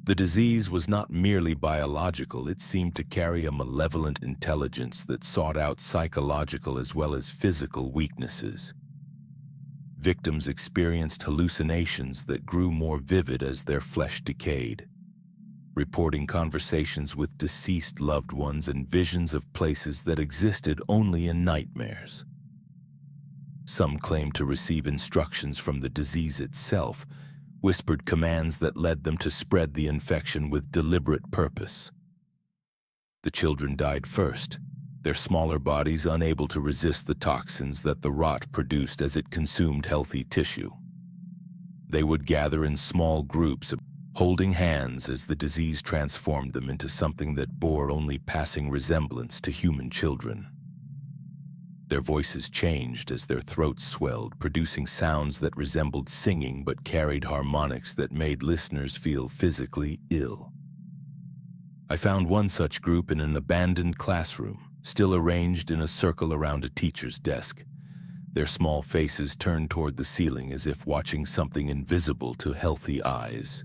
The disease was not merely biological, it seemed to carry a malevolent intelligence that sought out psychological as well as physical weaknesses. Victims experienced hallucinations that grew more vivid as their flesh decayed, reporting conversations with deceased loved ones and visions of places that existed only in nightmares. Some claimed to receive instructions from the disease itself, whispered commands that led them to spread the infection with deliberate purpose. The children died first, their smaller bodies unable to resist the toxins that the rot produced as it consumed healthy tissue. They would gather in small groups, holding hands as the disease transformed them into something that bore only passing resemblance to human children. Their voices changed as their throats swelled, producing sounds that resembled singing but carried harmonics that made listeners feel physically ill. I found one such group in an abandoned classroom, still arranged in a circle around a teacher's desk. Their small faces turned toward the ceiling as if watching something invisible to healthy eyes.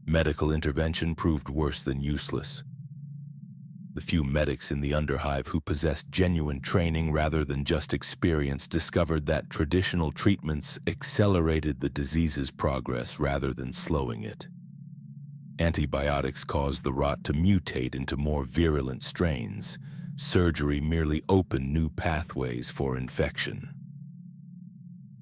Medical intervention proved worse than useless. The few medics in the Underhive who possessed genuine training rather than just experience discovered that traditional treatments accelerated the disease's progress rather than slowing it. Antibiotics caused the rot to mutate into more virulent strains. Surgery merely opened new pathways for infection.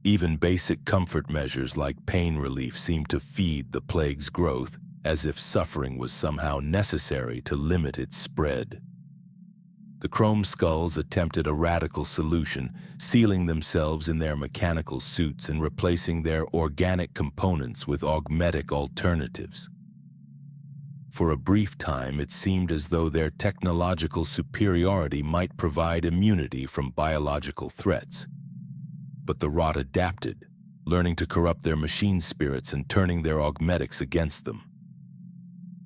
Even basic comfort measures like pain relief seemed to feed the plague's growth, as if suffering was somehow necessary to limit its spread. The Chrome Skulls attempted a radical solution, sealing themselves in their mechanical suits and replacing their organic components with augmetic alternatives. For a brief time, it seemed as though their technological superiority might provide immunity from biological threats. But the rot adapted, learning to corrupt their machine spirits and turning their augmetics against them.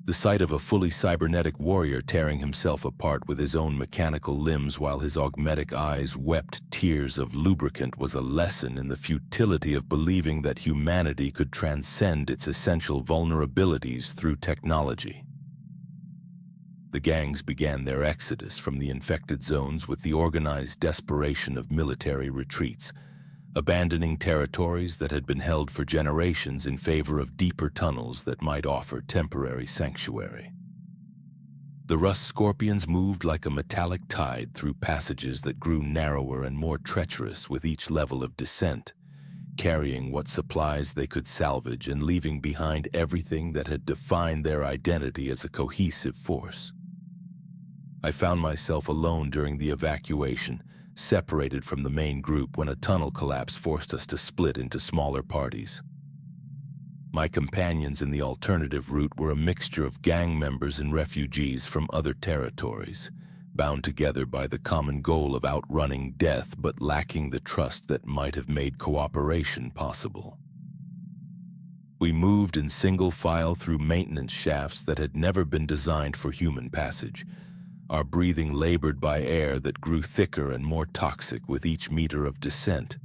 The sight of a fully cybernetic warrior tearing himself apart with his own mechanical limbs while his augmetic eyes wept tears of lubricant was a lesson in the futility of believing that humanity could transcend its essential vulnerabilities through technology. The gangs began their exodus from the infected zones with the organized desperation of military retreats, abandoning territories that had been held for generations in favor of deeper tunnels that might offer temporary sanctuary. The rust scorpions moved like a metallic tide through passages that grew narrower and more treacherous with each level of descent, carrying what supplies they could salvage and leaving behind everything that had defined their identity as a cohesive force. I found myself alone during the evacuation, separated from the main group when a tunnel collapse forced us to split into smaller parties. My companions in the alternative route were a mixture of gang members and refugees from other territories, bound together by the common goal of outrunning death but lacking the trust that might have made cooperation possible. We moved in single file through maintenance shafts that had never been designed for human passage, our breathing labored by air that grew thicker and more toxic with each meter of descent.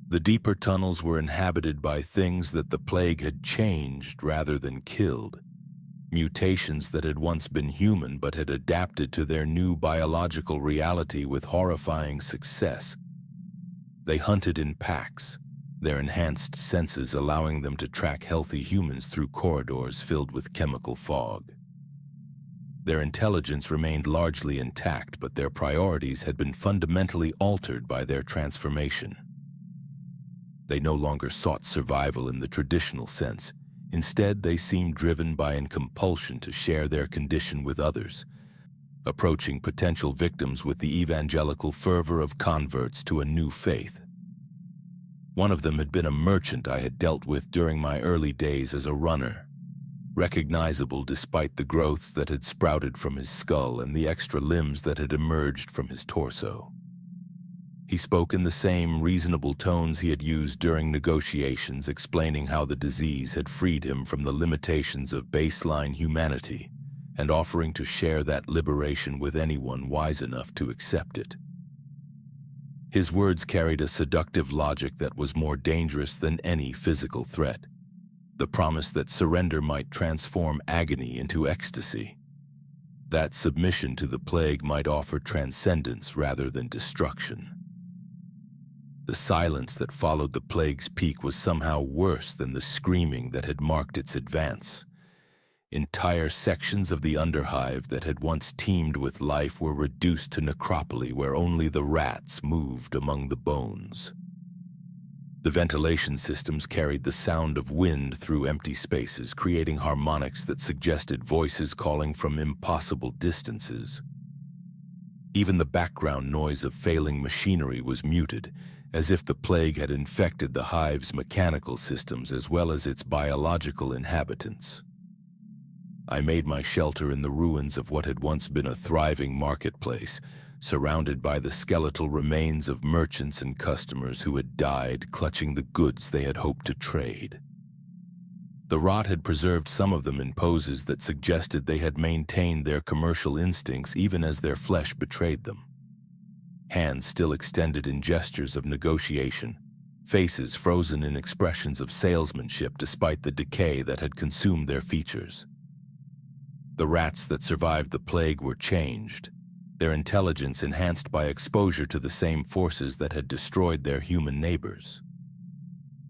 The deeper tunnels were inhabited by things that the plague had changed rather than killed. Mutations that had once been human but had adapted to their new biological reality with horrifying success. They hunted in packs, their enhanced senses allowing them to track healthy humans through corridors filled with chemical fog. Their intelligence remained largely intact, but their priorities had been fundamentally altered by their transformation. They no longer sought survival in the traditional sense. Instead, they seemed driven by a compulsion to share their condition with others, approaching potential victims with the evangelical fervor of converts to a new faith. One of them had been a merchant I had dealt with during my early days as a runner, recognizable despite the growths that had sprouted from his skull and the extra limbs that had emerged from his torso. He spoke in the same reasonable tones he had used during negotiations, explaining how the disease had freed him from the limitations of baseline humanity and offering to share that liberation with anyone wise enough to accept it. His words carried a seductive logic that was more dangerous than any physical threat, the promise that surrender might transform agony into ecstasy, that submission to the plague might offer transcendence rather than destruction. The silence that followed the plague's peak was somehow worse than the screaming that had marked its advance. Entire sections of the Underhive that had once teemed with life were reduced to necropoli where only the rats moved among the bones. The ventilation systems carried the sound of wind through empty spaces, creating harmonics that suggested voices calling from impossible distances. Even the background noise of failing machinery was muted, as if the plague had infected the hive's mechanical systems as well as its biological inhabitants. I made my shelter in the ruins of what had once been a thriving marketplace, surrounded by the skeletal remains of merchants and customers who had died clutching the goods they had hoped to trade. The rot had preserved some of them in poses that suggested they had maintained their commercial instincts even as their flesh betrayed them. Hands still extended in gestures of negotiation, faces frozen in expressions of salesmanship despite the decay that had consumed their features. The rats that survived the plague were changed, their intelligence enhanced by exposure to the same forces that had destroyed their human neighbors.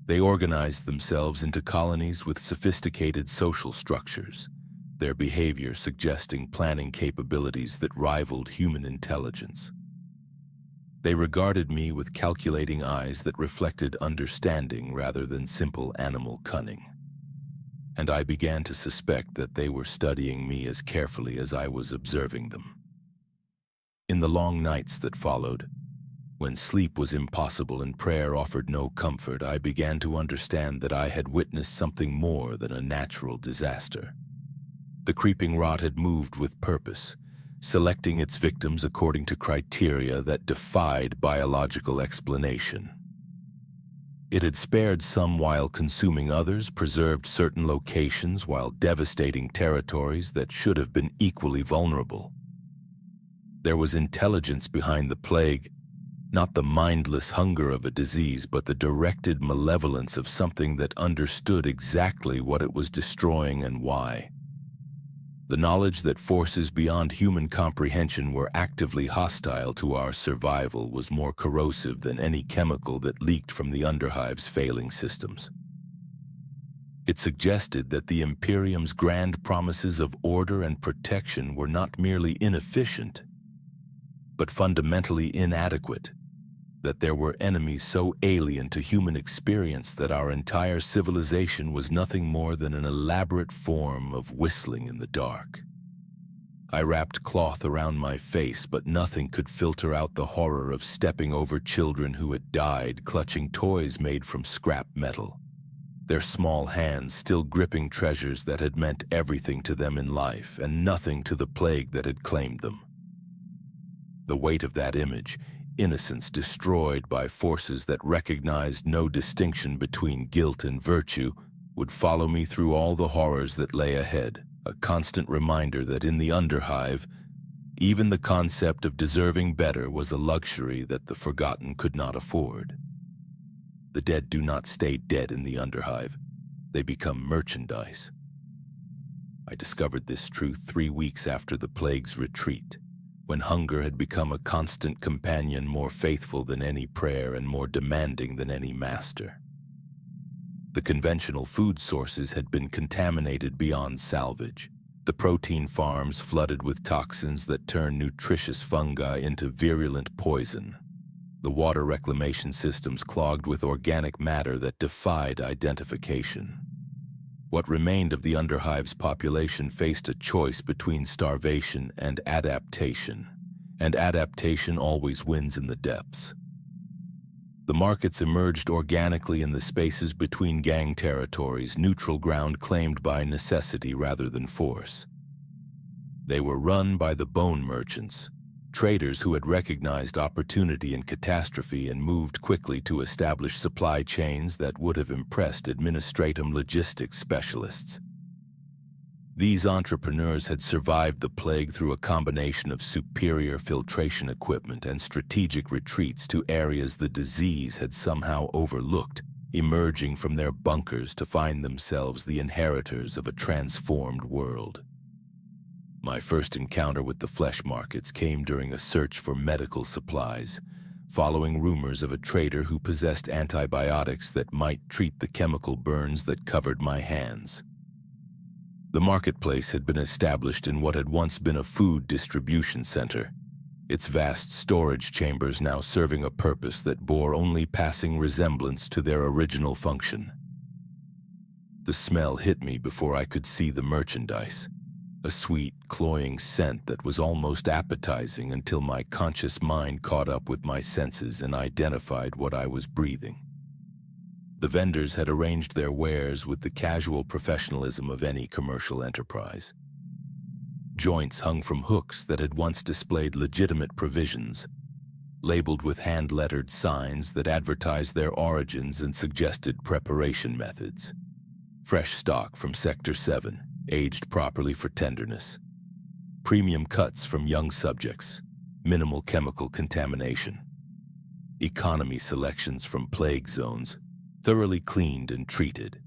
They organized themselves into colonies with sophisticated social structures, their behavior suggesting planning capabilities that rivaled human intelligence. They regarded me with calculating eyes that reflected understanding rather than simple animal cunning. And I began to suspect that they were studying me as carefully as I was observing them. In the long nights that followed, when sleep was impossible and prayer offered no comfort, I began to understand that I had witnessed something more than a natural disaster. The creeping rot had moved with purpose, selecting its victims according to criteria that defied biological explanation. It had spared some while consuming others, preserved certain locations while devastating territories that should have been equally vulnerable. There was intelligence behind the plague, not the mindless hunger of a disease, but the directed malevolence of something that understood exactly what it was destroying and why. The knowledge that forces beyond human comprehension were actively hostile to our survival was more corrosive than any chemical that leaked from the Underhive's failing systems. It suggested that the Imperium's grand promises of order and protection were not merely inefficient, but fundamentally inadequate, that there were enemies so alien to human experience that our entire civilization was nothing more than an elaborate form of whistling in the dark. I wrapped cloth around my face, but nothing could filter out the horror of stepping over children who had died, clutching toys made from scrap metal, their small hands still gripping treasures that had meant everything to them in life and nothing to the plague that had claimed them. The weight of that image, innocence destroyed by forces that recognized no distinction between guilt and virtue, would follow me through all the horrors that lay ahead, a constant reminder that in the Underhive, Even the concept of deserving better was a luxury that the forgotten could not afford. The dead do not stay dead in the Underhive. They become merchandise. I discovered this truth 3 weeks after the plague's retreat, when hunger had become a constant companion more faithful than any prayer and more demanding than any master. The conventional food sources had been contaminated beyond salvage. The protein farms flooded with toxins that turn nutritious fungi into virulent poison. The water reclamation systems clogged with organic matter that defied identification. What remained of the Underhive's population faced a choice between starvation and adaptation always wins in the depths. The markets emerged organically in the spaces between gang territories, neutral ground claimed by necessity rather than force. They were run by the bone merchants, traders who had recognized opportunity in catastrophe and moved quickly to establish supply chains that would have impressed administratum logistics specialists. These entrepreneurs had survived the plague through a combination of superior filtration equipment and strategic retreats to areas the disease had somehow overlooked, emerging from their bunkers to find themselves the inheritors of a transformed world. My first encounter with the flesh markets came during a search for medical supplies, following rumors of a trader who possessed antibiotics that might treat the chemical burns that covered my hands. The marketplace had been established in what had once been a food distribution center, its vast storage chambers now serving a purpose that bore only passing resemblance to their original function. The smell hit me before I could see the merchandise, a sweet, cloying scent that was almost appetizing until my conscious mind caught up with my senses and identified what I was breathing. The vendors had arranged their wares with the casual professionalism of any commercial enterprise. Joints hung from hooks that had once displayed legitimate provisions, labeled with hand-lettered signs that advertised their origins and suggested preparation methods. Fresh stock from Sector 7, aged properly for tenderness. Premium cuts from young subjects, minimal chemical contamination. Economy selections from plague zones, thoroughly cleaned and treated.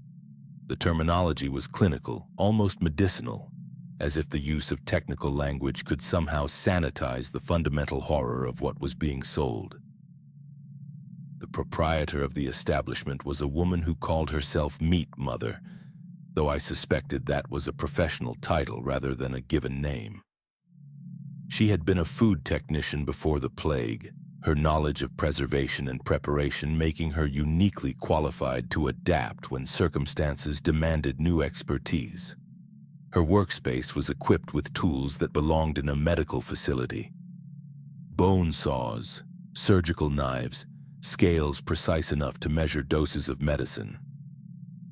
The terminology was clinical, almost medicinal, as if the use of technical language could somehow sanitize the fundamental horror of what was being sold. The proprietor of the establishment was a woman who called herself Meat Mother, though I suspected that was a professional title rather than a given name. She had been a food technician before the plague, her knowledge of preservation and preparation making her uniquely qualified to adapt when circumstances demanded new expertise. Her workspace was equipped with tools that belonged in a medical facility. Bone saws, surgical knives, scales precise enough to measure doses of medicine.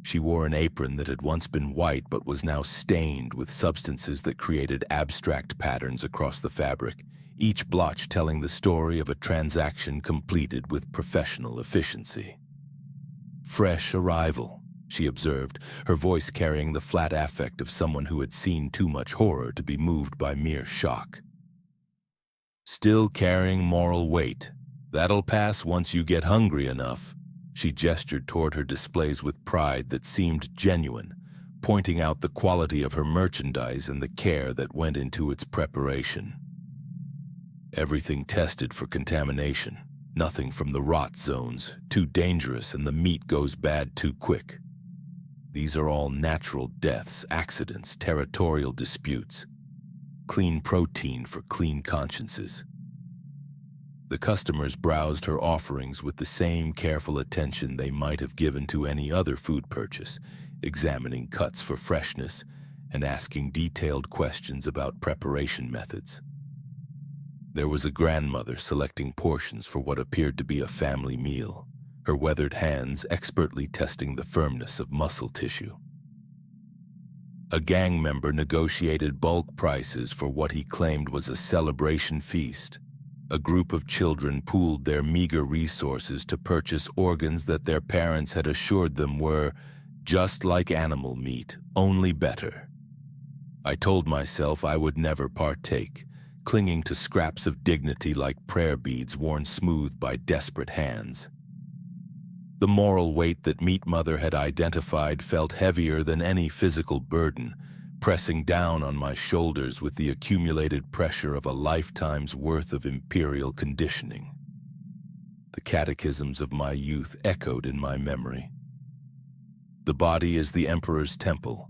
She wore an apron that had once been white but was now stained with substances that created abstract patterns across the fabric, each blotch telling the story of a transaction completed with professional efficiency. "Fresh arrival," she observed, her voice carrying the flat affect of someone who had seen too much horror to be moved by mere shock. "Still carrying moral weight. That'll pass once you get hungry enough." She gestured toward her displays with pride that seemed genuine, pointing out the quality of her merchandise and the care that went into its preparation. Everything tested for contamination, nothing from the rot zones, too dangerous and the meat goes bad too quick. These are all natural deaths, accidents, territorial disputes. Clean protein for clean consciences. The customers browsed her offerings with the same careful attention they might have given to any other food purchase, examining cuts for freshness and asking detailed questions about preparation methods. There was a grandmother selecting portions for what appeared to be a family meal, her weathered hands expertly testing the firmness of muscle tissue. A gang member negotiated bulk prices for what he claimed was a celebration feast. A group of children pooled their meager resources to purchase organs that their parents had assured them were just like animal meat, only better. I told myself I would never partake, clinging to scraps of dignity like prayer beads worn smooth by desperate hands. The moral weight that Meat Mother had identified felt heavier than any physical burden, pressing down on my shoulders with the accumulated pressure of a lifetime's worth of imperial conditioning. The catechisms of my youth echoed in my memory. The body is the Emperor's temple,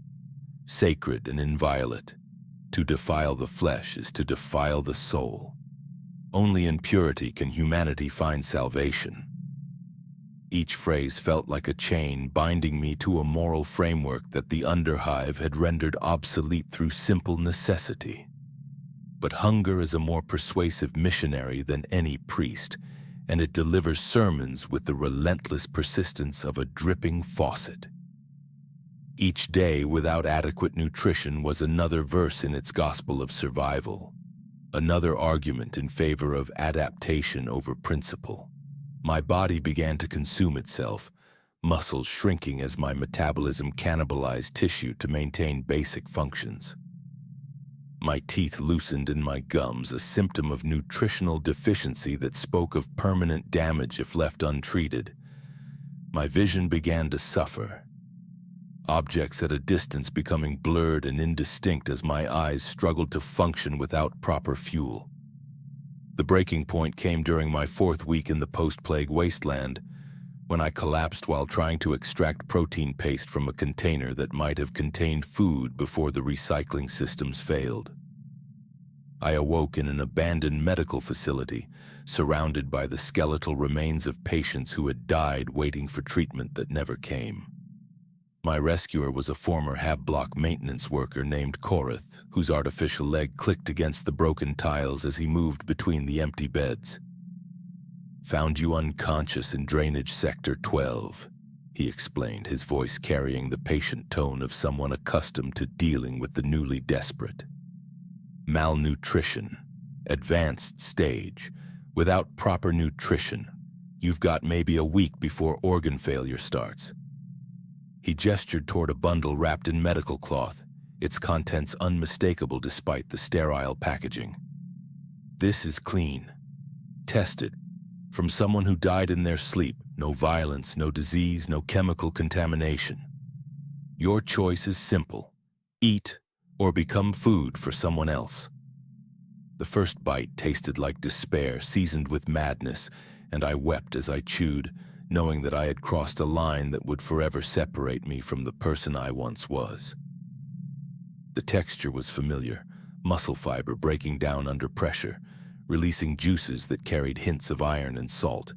sacred and inviolate. To defile the flesh is to defile the soul. Only in purity can humanity find salvation. Each phrase felt like a chain binding me to a moral framework that the Underhive had rendered obsolete through simple necessity. But hunger is a more persuasive missionary than any priest, and it delivers sermons with the relentless persistence of a dripping faucet. Each day without adequate nutrition was another verse in its gospel of survival, another argument in favor of adaptation over principle. My body began to consume itself, muscles shrinking as my metabolism cannibalized tissue to maintain basic functions. My teeth loosened in my gums, a symptom of nutritional deficiency that spoke of permanent damage if left untreated. My vision began to suffer, objects at a distance becoming blurred and indistinct as my eyes struggled to function without proper fuel. The breaking point came during my 4th week in the post-plague wasteland, when I collapsed while trying to extract protein paste from a container that might have contained food before the recycling systems failed. I awoke in an abandoned medical facility, surrounded by the skeletal remains of patients who had died waiting for treatment that never came. My rescuer was a former hab-block maintenance worker named Korath, whose artificial leg clicked against the broken tiles as he moved between the empty beds. "Found you unconscious in Drainage Sector 12, he explained, his voice carrying the patient tone of someone accustomed to dealing with the newly desperate. "Malnutrition, advanced stage. Without proper nutrition, you've got maybe a week before organ failure starts." He gestured toward a bundle wrapped in medical cloth, its contents unmistakable despite the sterile packaging. "This is clean, tested, from someone who died in their sleep. No violence, no disease, no chemical contamination. Your choice is simple: eat or become food for someone else." The first bite tasted like despair seasoned with madness, and I wept as I chewed, knowing that I had crossed a line that would forever separate me from the person I once was. The texture was familiar, muscle fiber breaking down under pressure, releasing juices that carried hints of iron and salt.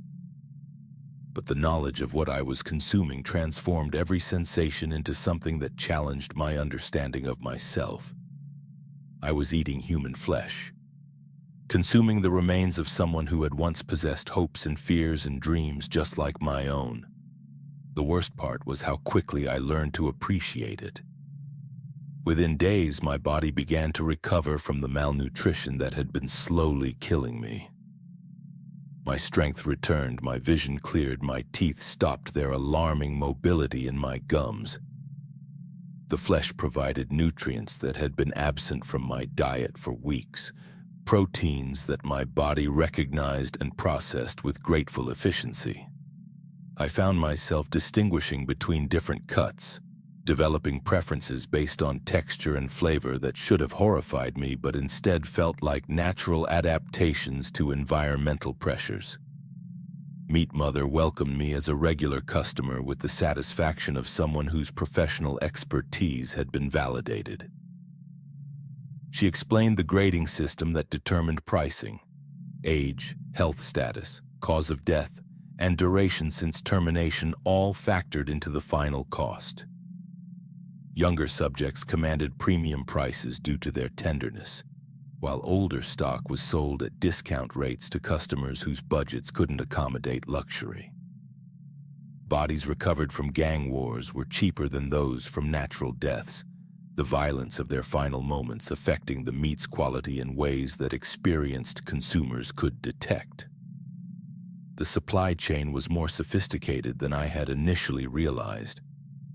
But the knowledge of what I was consuming transformed every sensation into something that challenged my understanding of myself. I was eating human flesh, consuming the remains of someone who had once possessed hopes and fears and dreams just like my own. The worst part was how quickly I learned to appreciate it. Within days, my body began to recover from the malnutrition that had been slowly killing me. My strength returned, my vision cleared, my teeth stopped their alarming mobility in my gums. The flesh provided nutrients that had been absent from my diet for weeks, proteins that my body recognized and processed with grateful efficiency. I found myself distinguishing between different cuts, developing preferences based on texture and flavor that should have horrified me but instead felt like natural adaptations to environmental pressures. Meat Mother welcomed me as a regular customer with the satisfaction of someone whose professional expertise had been validated. She explained the grading system that determined pricing: age, health status, cause of death, and duration since termination all factored into the final cost. Younger subjects commanded premium prices due to their tenderness, while older stock was sold at discount rates to customers whose budgets couldn't accommodate luxury. Bodies recovered from gang wars were cheaper than those from natural deaths, the violence of their final moments affecting the meat's quality in ways that experienced consumers could detect. The supply chain was more sophisticated than I had initially realized.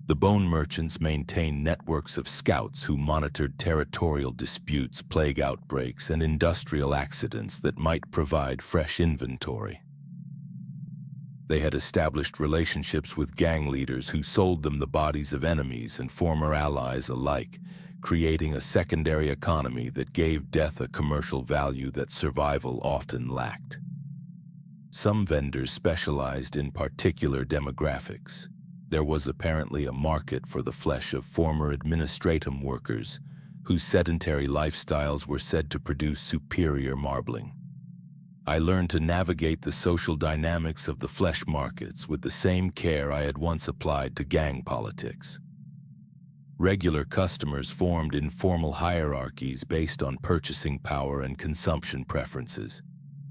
The bone merchants maintained networks of scouts who monitored territorial disputes, plague outbreaks, and industrial accidents that might provide fresh inventory. They had established relationships with gang leaders who sold them the bodies of enemies and former allies alike, creating a secondary economy that gave death a commercial value that survival often lacked. Some vendors specialized in particular demographics. There was apparently a market for the flesh of former administratum workers, whose sedentary lifestyles were said to produce superior marbling. I learned to navigate the social dynamics of the flesh markets with the same care I had once applied to gang politics. Regular customers formed informal hierarchies based on purchasing power and consumption preferences.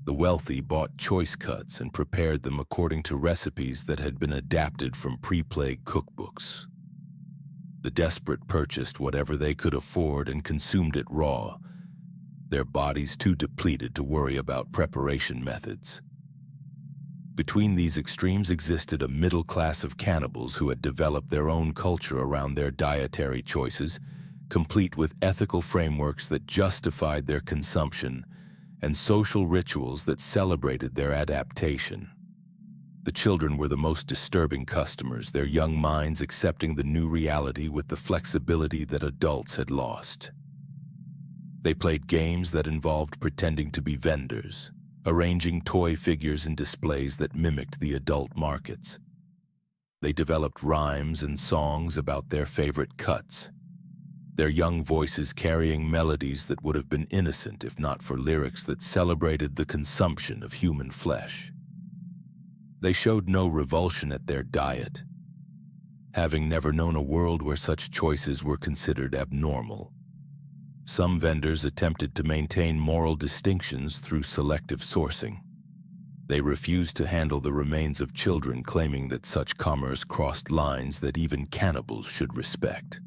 The wealthy bought choice cuts and prepared them according to recipes that had been adapted from pre-plague cookbooks. The desperate purchased whatever they could afford and consumed it raw, their bodies too depleted to worry about preparation methods. Between these extremes existed a middle class of cannibals who had developed their own culture around their dietary choices, complete with ethical frameworks that justified their consumption and social rituals that celebrated their adaptation. The children were the most disturbing customers, their young minds accepting the new reality with the flexibility that adults had lost. They played games that involved pretending to be vendors, arranging toy figures in displays that mimicked the adult markets. They developed rhymes and songs about their favorite cuts, their young voices carrying melodies that would have been innocent if not for lyrics that celebrated the consumption of human flesh. They showed no revulsion at their diet, having never known a world where such choices were considered abnormal. Some vendors attempted to maintain moral distinctions through selective sourcing. They refused to handle the remains of children, claiming that such commerce crossed lines that even cannibals should respect.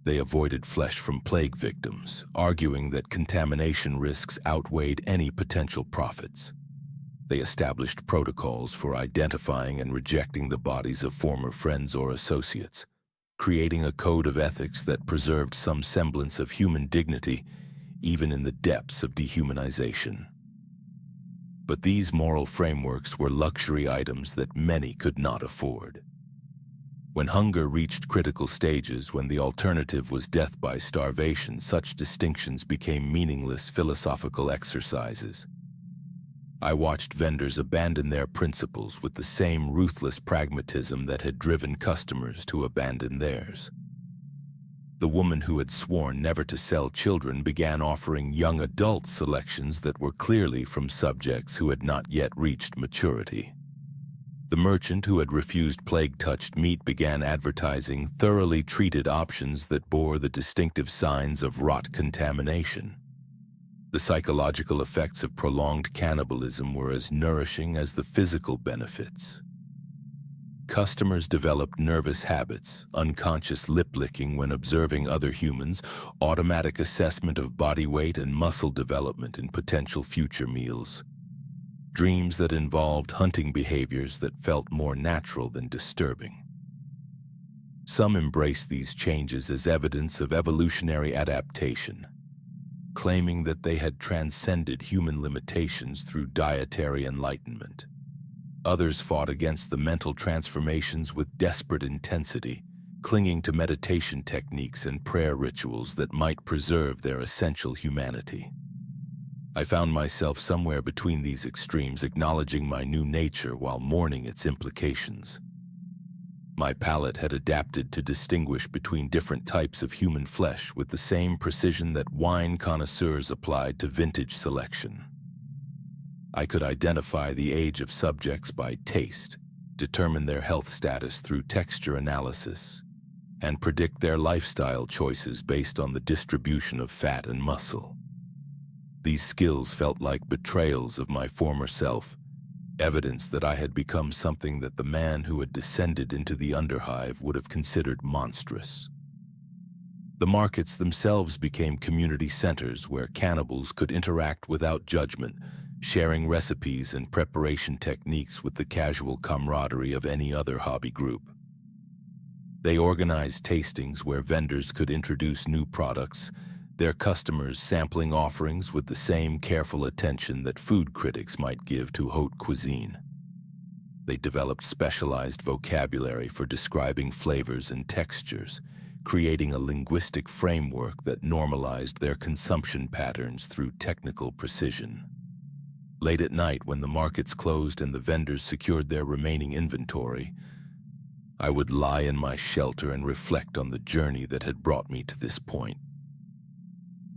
They avoided flesh from plague victims, arguing that contamination risks outweighed any potential profits. They established protocols for identifying and rejecting the bodies of former friends or associates, creating a code of ethics that preserved some semblance of human dignity even in the depths of dehumanization. But these moral frameworks were luxury items that many could not afford. When hunger reached critical stages, when the alternative was death by starvation, such distinctions became meaningless philosophical exercises. I watched vendors abandon their principles with the same ruthless pragmatism that had driven customers to abandon theirs. The woman who had sworn never to sell children began offering young adult selections that were clearly from subjects who had not yet reached maturity. The merchant who had refused plague-touched meat began advertising thoroughly treated options that bore the distinctive signs of rot contamination. The psychological effects of prolonged cannibalism were as nourishing as the physical benefits. Customers developed nervous habits, unconscious lip-licking when observing other humans, automatic assessment of body weight and muscle development in potential future meals. Dreams that involved hunting behaviors that felt more natural than disturbing. Some embraced these changes as evidence of evolutionary adaptation, claiming that they had transcended human limitations through dietary enlightenment. Others fought against the mental transformations with desperate intensity, clinging to meditation techniques and prayer rituals that might preserve their essential humanity. I found myself somewhere between these extremes, acknowledging my new nature while mourning its implications. My palate had adapted to distinguish between different types of human flesh with the same precision that wine connoisseurs applied to vintage selection. I could identify the age of subjects by taste, determine their health status through texture analysis, and predict their lifestyle choices based on the distribution of fat and muscle. These skills felt like betrayals of my former self, evidence that I had become something that the man who had descended into the Underhive would have considered monstrous. The markets themselves became community centers where cannibals could interact without judgment, sharing recipes and preparation techniques with the casual camaraderie of any other hobby group. They organized tastings where vendors could introduce new products, their customers sampling offerings with the same careful attention that food critics might give to haute cuisine. They developed specialized vocabulary for describing flavors and textures, creating a linguistic framework that normalized their consumption patterns through technical precision. Late at night, when the markets closed and the vendors secured their remaining inventory, I would lie in my shelter and reflect on the journey that had brought me to this point.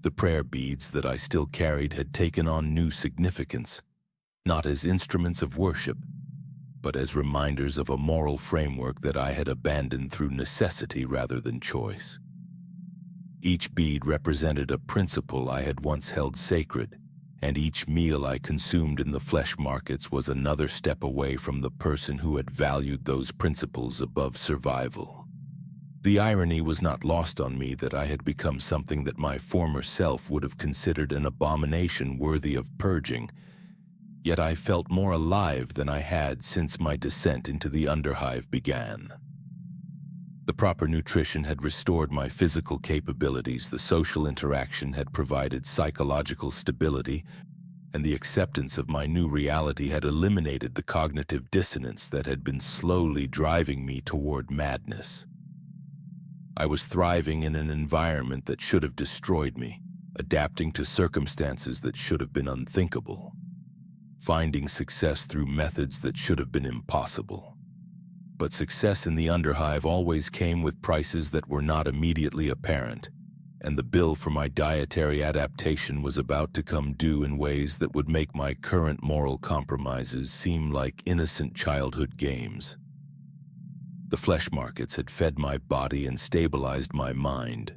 The prayer beads that I still carried had taken on new significance, not as instruments of worship, but as reminders of a moral framework that I had abandoned through necessity rather than choice. Each bead represented a principle I had once held sacred, and each meal I consumed in the flesh markets was another step away from the person who had valued those principles above survival. The irony was not lost on me that I had become something that my former self would have considered an abomination worthy of purging, yet I felt more alive than I had since my descent into the Underhive began. The proper nutrition had restored my physical capabilities, the social interaction had provided psychological stability, and the acceptance of my new reality had eliminated the cognitive dissonance that had been slowly driving me toward madness. I was thriving in an environment that should have destroyed me, adapting to circumstances that should have been unthinkable, finding success through methods that should have been impossible. But success in the Underhive always came with prices that were not immediately apparent, and the bill for my dietary adaptation was about to come due in ways that would make my current moral compromises seem like innocent childhood games. The flesh markets had fed my body and stabilized my mind,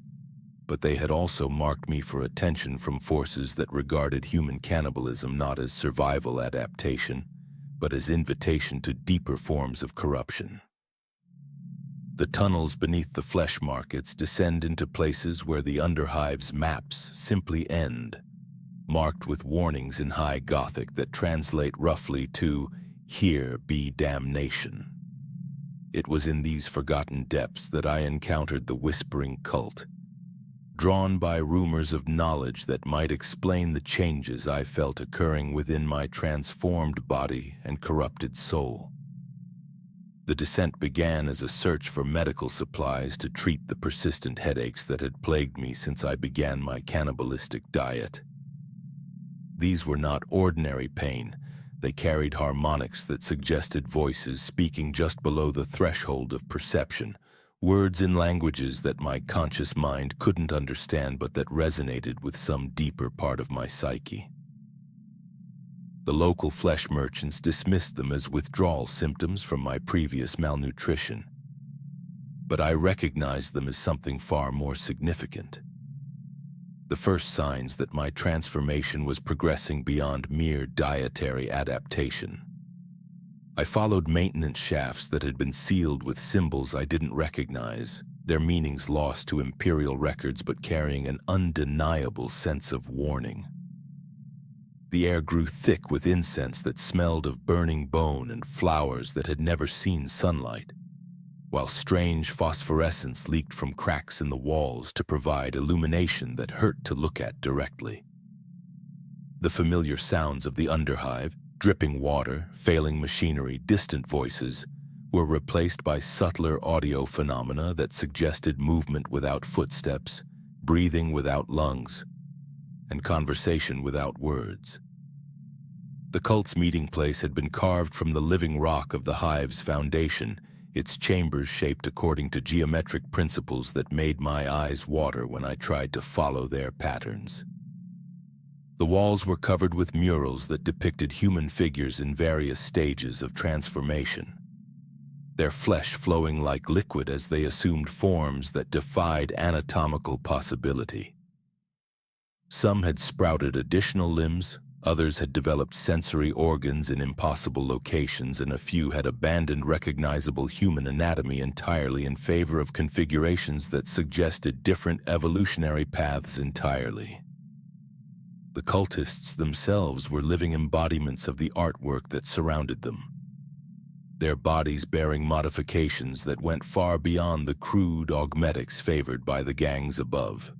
but they had also marked me for attention from forces that regarded human cannibalism not as survival adaptation, but as invitation to deeper forms of corruption. The tunnels beneath the flesh markets descend into places where the Underhive's maps simply end, marked with warnings in High Gothic that translate roughly to, "Here be damnation." It was in these forgotten depths that I encountered the Whispering Cult, drawn by rumors of knowledge that might explain the changes I felt occurring within my transformed body and corrupted soul. The descent began as a search for medical supplies to treat the persistent headaches that had plagued me since I began my cannibalistic diet. These were not ordinary pain. They carried harmonics that suggested voices speaking just below the threshold of perception, words in languages that my conscious mind couldn't understand but that resonated with some deeper part of my psyche. The local flesh merchants dismissed them as withdrawal symptoms from my previous malnutrition, but I recognized them as something far more significant. The first signs that my transformation was progressing beyond mere dietary adaptation. I followed maintenance shafts that had been sealed with symbols I didn't recognize, their meanings lost to imperial records but carrying an undeniable sense of warning. The air grew thick with incense that smelled of burning bone and flowers that had never seen sunlight, while strange phosphorescence leaked from cracks in the walls to provide illumination that hurt to look at directly. The familiar sounds of the Underhive, dripping water, failing machinery, distant voices, were replaced by subtler audio phenomena that suggested movement without footsteps, breathing without lungs, and conversation without words. The cult's meeting place had been carved from the living rock of the hive's foundation, its chambers shaped according to geometric principles that made my eyes water when I tried to follow their patterns. The walls were covered with murals that depicted human figures in various stages of transformation, their flesh flowing like liquid as they assumed forms that defied anatomical possibility. Some had sprouted additional limbs, others had developed sensory organs in impossible locations, and a few had abandoned recognizable human anatomy entirely in favor of configurations that suggested different evolutionary paths entirely. The cultists themselves were living embodiments of the artwork that surrounded them. their bodies bearing modifications that went far beyond the crude augmetics favored by the gangs above.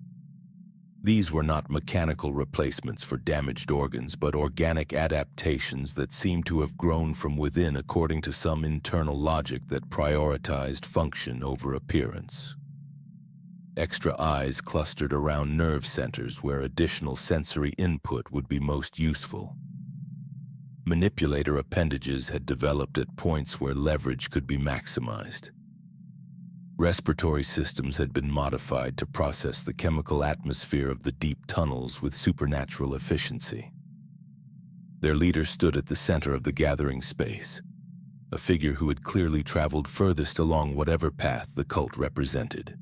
These were not mechanical replacements for damaged organs, but organic adaptations that seemed to have grown from within according to some internal logic that prioritized function over appearance. Extra eyes clustered around nerve centers where additional sensory input would be most useful. Manipulator appendages had developed at points where leverage could be maximized. Respiratory systems had been modified to process the chemical atmosphere of the deep tunnels with supernatural efficiency. Their leader stood at the center of the gathering space, a figure who had clearly traveled furthest along whatever path the cult represented.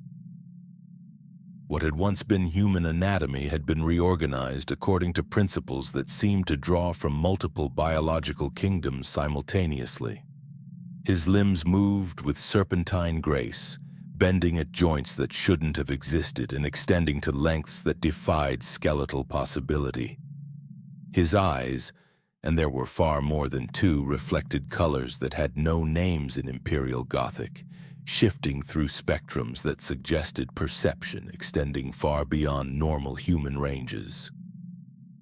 What had once been human anatomy had been reorganized according to principles that seemed to draw from multiple biological kingdoms simultaneously. His limbs moved with serpentine grace, bending at joints that shouldn't have existed and extending to lengths that defied skeletal possibility. His eyes, and there were far more than two, reflected colors that had no names in Imperial Gothic, shifting through spectrums that suggested perception extending far beyond normal human ranges.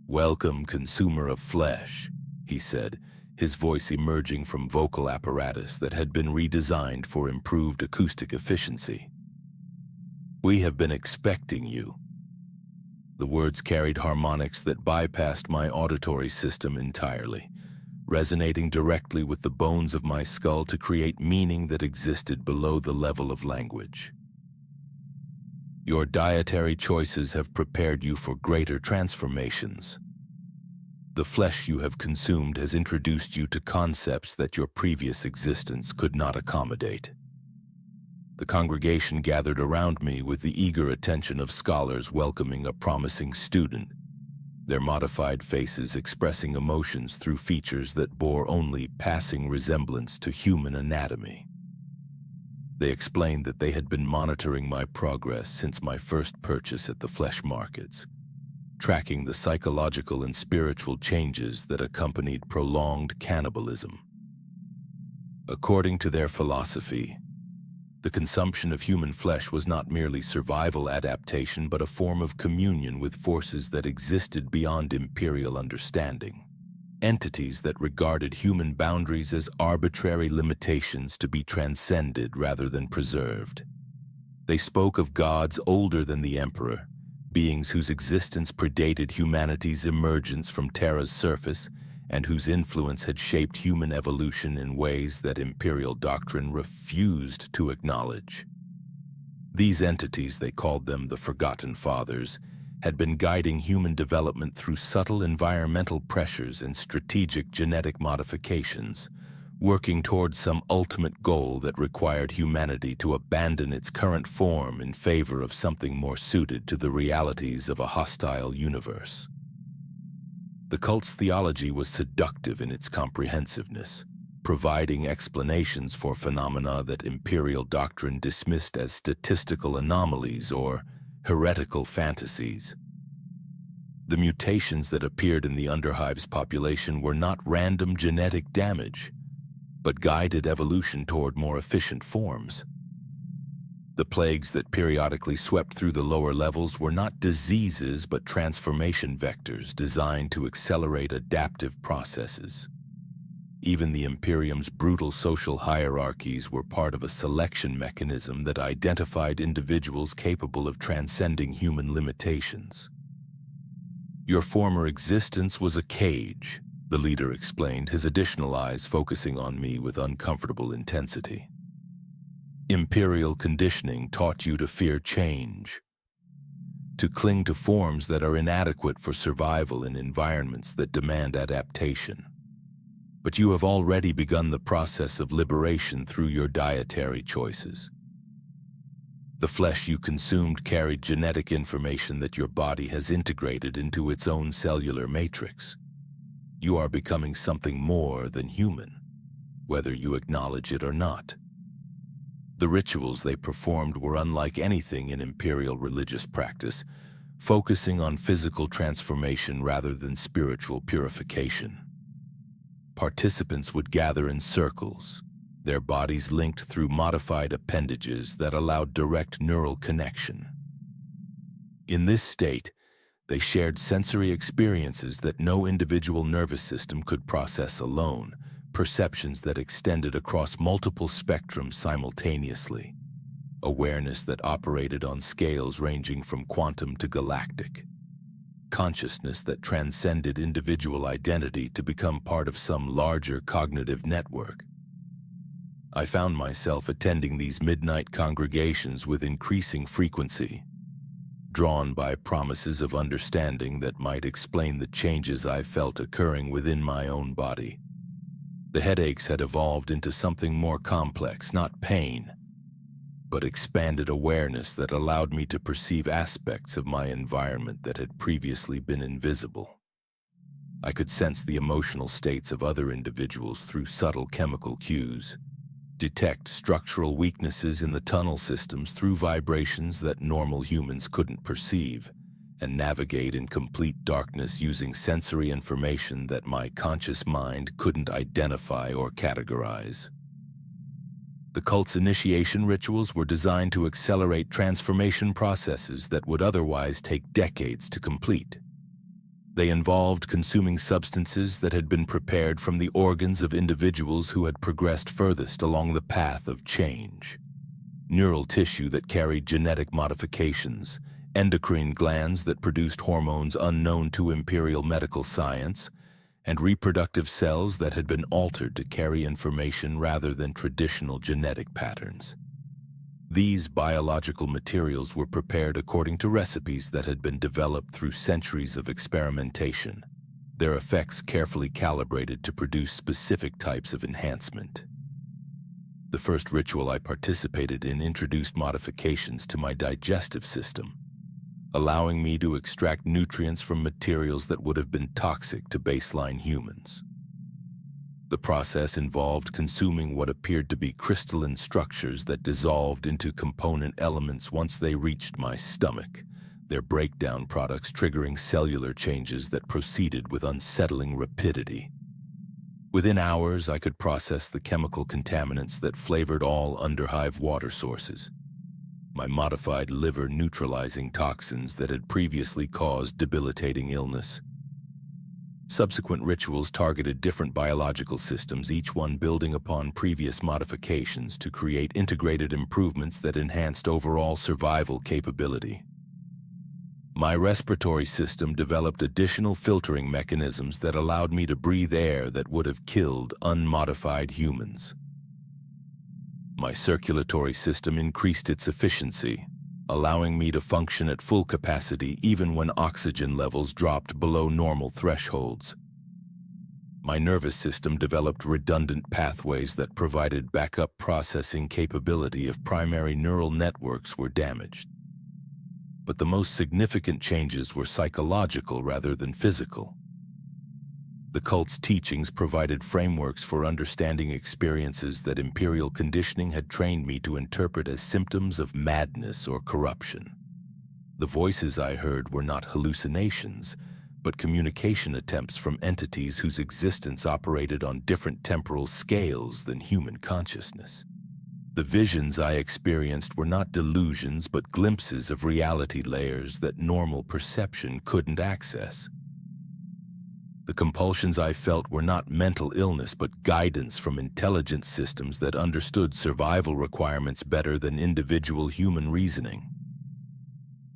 "Welcome, consumer of flesh," he said, his voice emerging from vocal apparatus that had been redesigned for improved acoustic efficiency. "We have been expecting you." The words carried harmonics that bypassed my auditory system entirely, resonating directly with the bones of my skull to create meaning that existed below the level of language. "Your dietary choices have prepared you for greater transformations. The flesh you have consumed has introduced you to concepts that your previous existence could not accommodate." The congregation gathered around me with the eager attention of scholars welcoming a promising student, their modified faces expressing emotions through features that bore only passing resemblance to human anatomy. They explained that they had been monitoring my progress since my first purchase at the flesh markets, tracking the psychological and spiritual changes that accompanied prolonged cannibalism. According to their philosophy, the consumption of human flesh was not merely survival adaptation, but a form of communion with forces that existed beyond imperial understanding, entities that regarded human boundaries as arbitrary limitations to be transcended rather than preserved. They spoke of gods older than the Emperor, beings whose existence predated humanity's emergence from Terra's surface and whose influence had shaped human evolution in ways that imperial doctrine refused to acknowledge. These entities, they called them the Forgotten Fathers, had been guiding human development through subtle environmental pressures and strategic genetic modifications, working towards some ultimate goal that required humanity to abandon its current form in favor of something more suited to the realities of a hostile universe. The cult's theology was seductive in its comprehensiveness, providing explanations for phenomena that imperial doctrine dismissed as statistical anomalies or heretical fantasies. The mutations that appeared in the Underhive's population were not random genetic damage, but guided evolution toward more efficient forms. The plagues that periodically swept through the lower levels were not diseases but transformation vectors designed to accelerate adaptive processes. Even the Imperium's brutal social hierarchies were part of a selection mechanism that identified individuals capable of transcending human limitations. "Your former existence was a cage," the leader explained, his additional eyes focusing on me with uncomfortable intensity. "Imperial conditioning taught you to fear change, to cling to forms that are inadequate for survival in environments that demand adaptation. But you have already begun the process of liberation through your dietary choices. The flesh you consumed carried genetic information that your body has integrated into its own cellular matrix. You are becoming something more than human, whether you acknowledge it or not." The rituals they performed were unlike anything in imperial religious practice, focusing on physical transformation rather than spiritual purification. Participants would gather in circles, their bodies linked through modified appendages that allowed direct neural connection. In this state, they shared sensory experiences that no individual nervous system could process alone, perceptions that extended across multiple spectrums simultaneously, awareness that operated on scales ranging from quantum to galactic, consciousness that transcended individual identity to become part of some larger cognitive network. I found myself attending these midnight congregations with increasing frequency, drawn by promises of understanding that might explain the changes I felt occurring within my own body. The headaches had evolved into something more complex, not pain, but expanded awareness that allowed me to perceive aspects of my environment that had previously been invisible. I could sense the emotional states of other individuals through subtle chemical cues, detect structural weaknesses in the tunnel systems through vibrations that normal humans couldn't perceive, and navigate in complete darkness using sensory information that my conscious mind couldn't identify or categorize. The cult's initiation rituals were designed to accelerate transformation processes that would otherwise take decades to complete. They involved consuming substances that had been prepared from the organs of individuals who had progressed furthest along the path of change. Neural tissue that carried genetic modifications, endocrine glands that produced hormones unknown to imperial medical science, and reproductive cells that had been altered to carry information rather than traditional genetic patterns. These biological materials were prepared according to recipes that had been developed through centuries of experimentation, their effects carefully calibrated to produce specific types of enhancement. The first ritual I participated in introduced modifications to my digestive system, allowing me to extract nutrients from materials that would have been toxic to baseline humans. The process involved consuming what appeared to be crystalline structures that dissolved into component elements once they reached my stomach, their breakdown products triggering cellular changes that proceeded with unsettling rapidity. Within hours, I could process the chemical contaminants that flavored all Underhive water sources, my modified liver neutralizing toxins that had previously caused debilitating illness. Subsequent rituals targeted different biological systems, each one building upon previous modifications to create integrated improvements that enhanced overall survival capability. My respiratory system developed additional filtering mechanisms that allowed me to breathe air that would have killed unmodified humans. My circulatory system increased its efficiency, allowing me to function at full capacity even when oxygen levels dropped below normal thresholds. My nervous system developed redundant pathways that provided backup processing capability if primary neural networks were damaged. But the most significant changes were psychological rather than physical. The cult's teachings provided frameworks for understanding experiences that imperial conditioning had trained me to interpret as symptoms of madness or corruption. The voices I heard were not hallucinations, but communication attempts from entities whose existence operated on different temporal scales than human consciousness. The visions I experienced were not delusions, but glimpses of reality layers that normal perception couldn't access. The compulsions I felt were not mental illness, but guidance from intelligent systems that understood survival requirements better than individual human reasoning.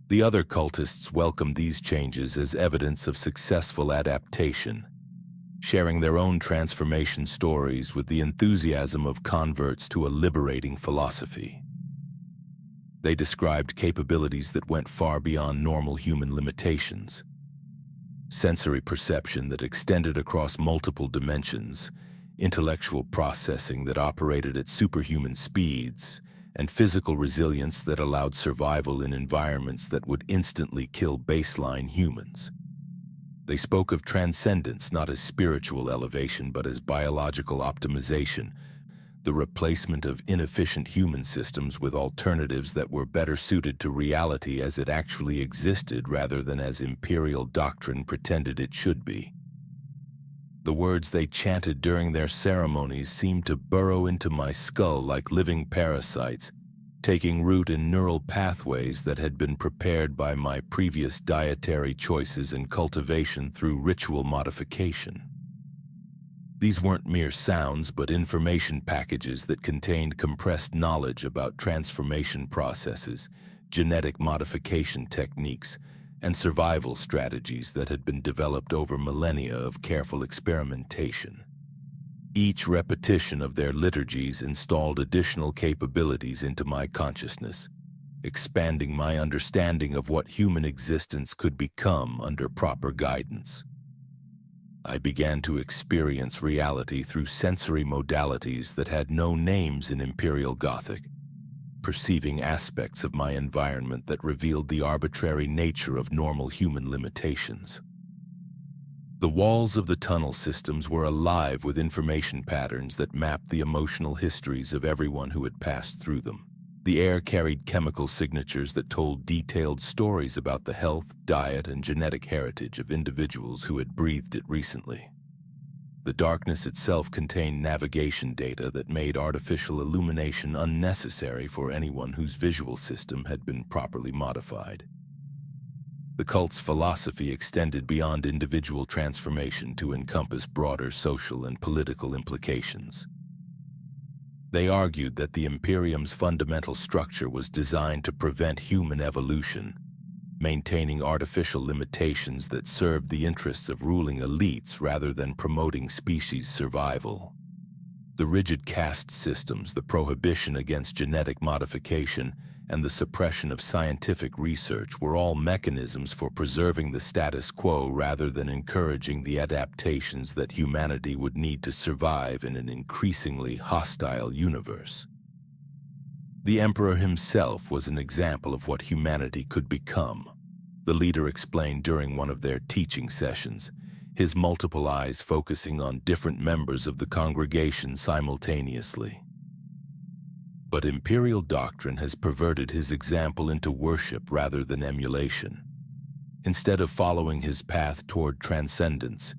The other cultists welcomed these changes as evidence of successful adaptation, sharing their own transformation stories with the enthusiasm of converts to a liberating philosophy. They described capabilities that went far beyond normal human limitations. Sensory perception that extended across multiple dimensions, intellectual processing that operated at superhuman speeds, and physical resilience that allowed survival in environments that would instantly kill baseline humans. They spoke of transcendence not as spiritual elevation but as biological optimization, the replacement of inefficient human systems with alternatives that were better suited to reality as it actually existed rather than as imperial doctrine pretended it should be. The words they chanted during their ceremonies seemed to burrow into my skull like living parasites, taking root in neural pathways that had been prepared by my previous dietary choices and cultivation through ritual modification. These weren't mere sounds, but information packages that contained compressed knowledge about transformation processes, genetic modification techniques, and survival strategies that had been developed over millennia of careful experimentation. Each repetition of their liturgies installed additional capabilities into my consciousness, expanding my understanding of what human existence could become under proper guidance. I began to experience reality through sensory modalities that had no names in Imperial Gothic, perceiving aspects of my environment that revealed the arbitrary nature of normal human limitations. The walls of the tunnel systems were alive with information patterns that mapped the emotional histories of everyone who had passed through them. The air carried chemical signatures that told detailed stories about the health, diet, and genetic heritage of individuals who had breathed it recently. The darkness itself contained navigation data that made artificial illumination unnecessary for anyone whose visual system had been properly modified. The cult's philosophy extended beyond individual transformation to encompass broader social and political implications. They argued that the Imperium's fundamental structure was designed to prevent human evolution, maintaining artificial limitations that served the interests of ruling elites rather than promoting species survival. The rigid caste systems, the prohibition against genetic modification, and the suppression of scientific research were all mechanisms for preserving the status quo rather than encouraging the adaptations that humanity would need to survive in an increasingly hostile universe. The Emperor himself was an example of what humanity could become. The leader explained during one of their teaching sessions, his multiple eyes focusing on different members of the congregation simultaneously. But imperial doctrine has perverted his example into worship rather than emulation. Instead of following his path toward transcendence,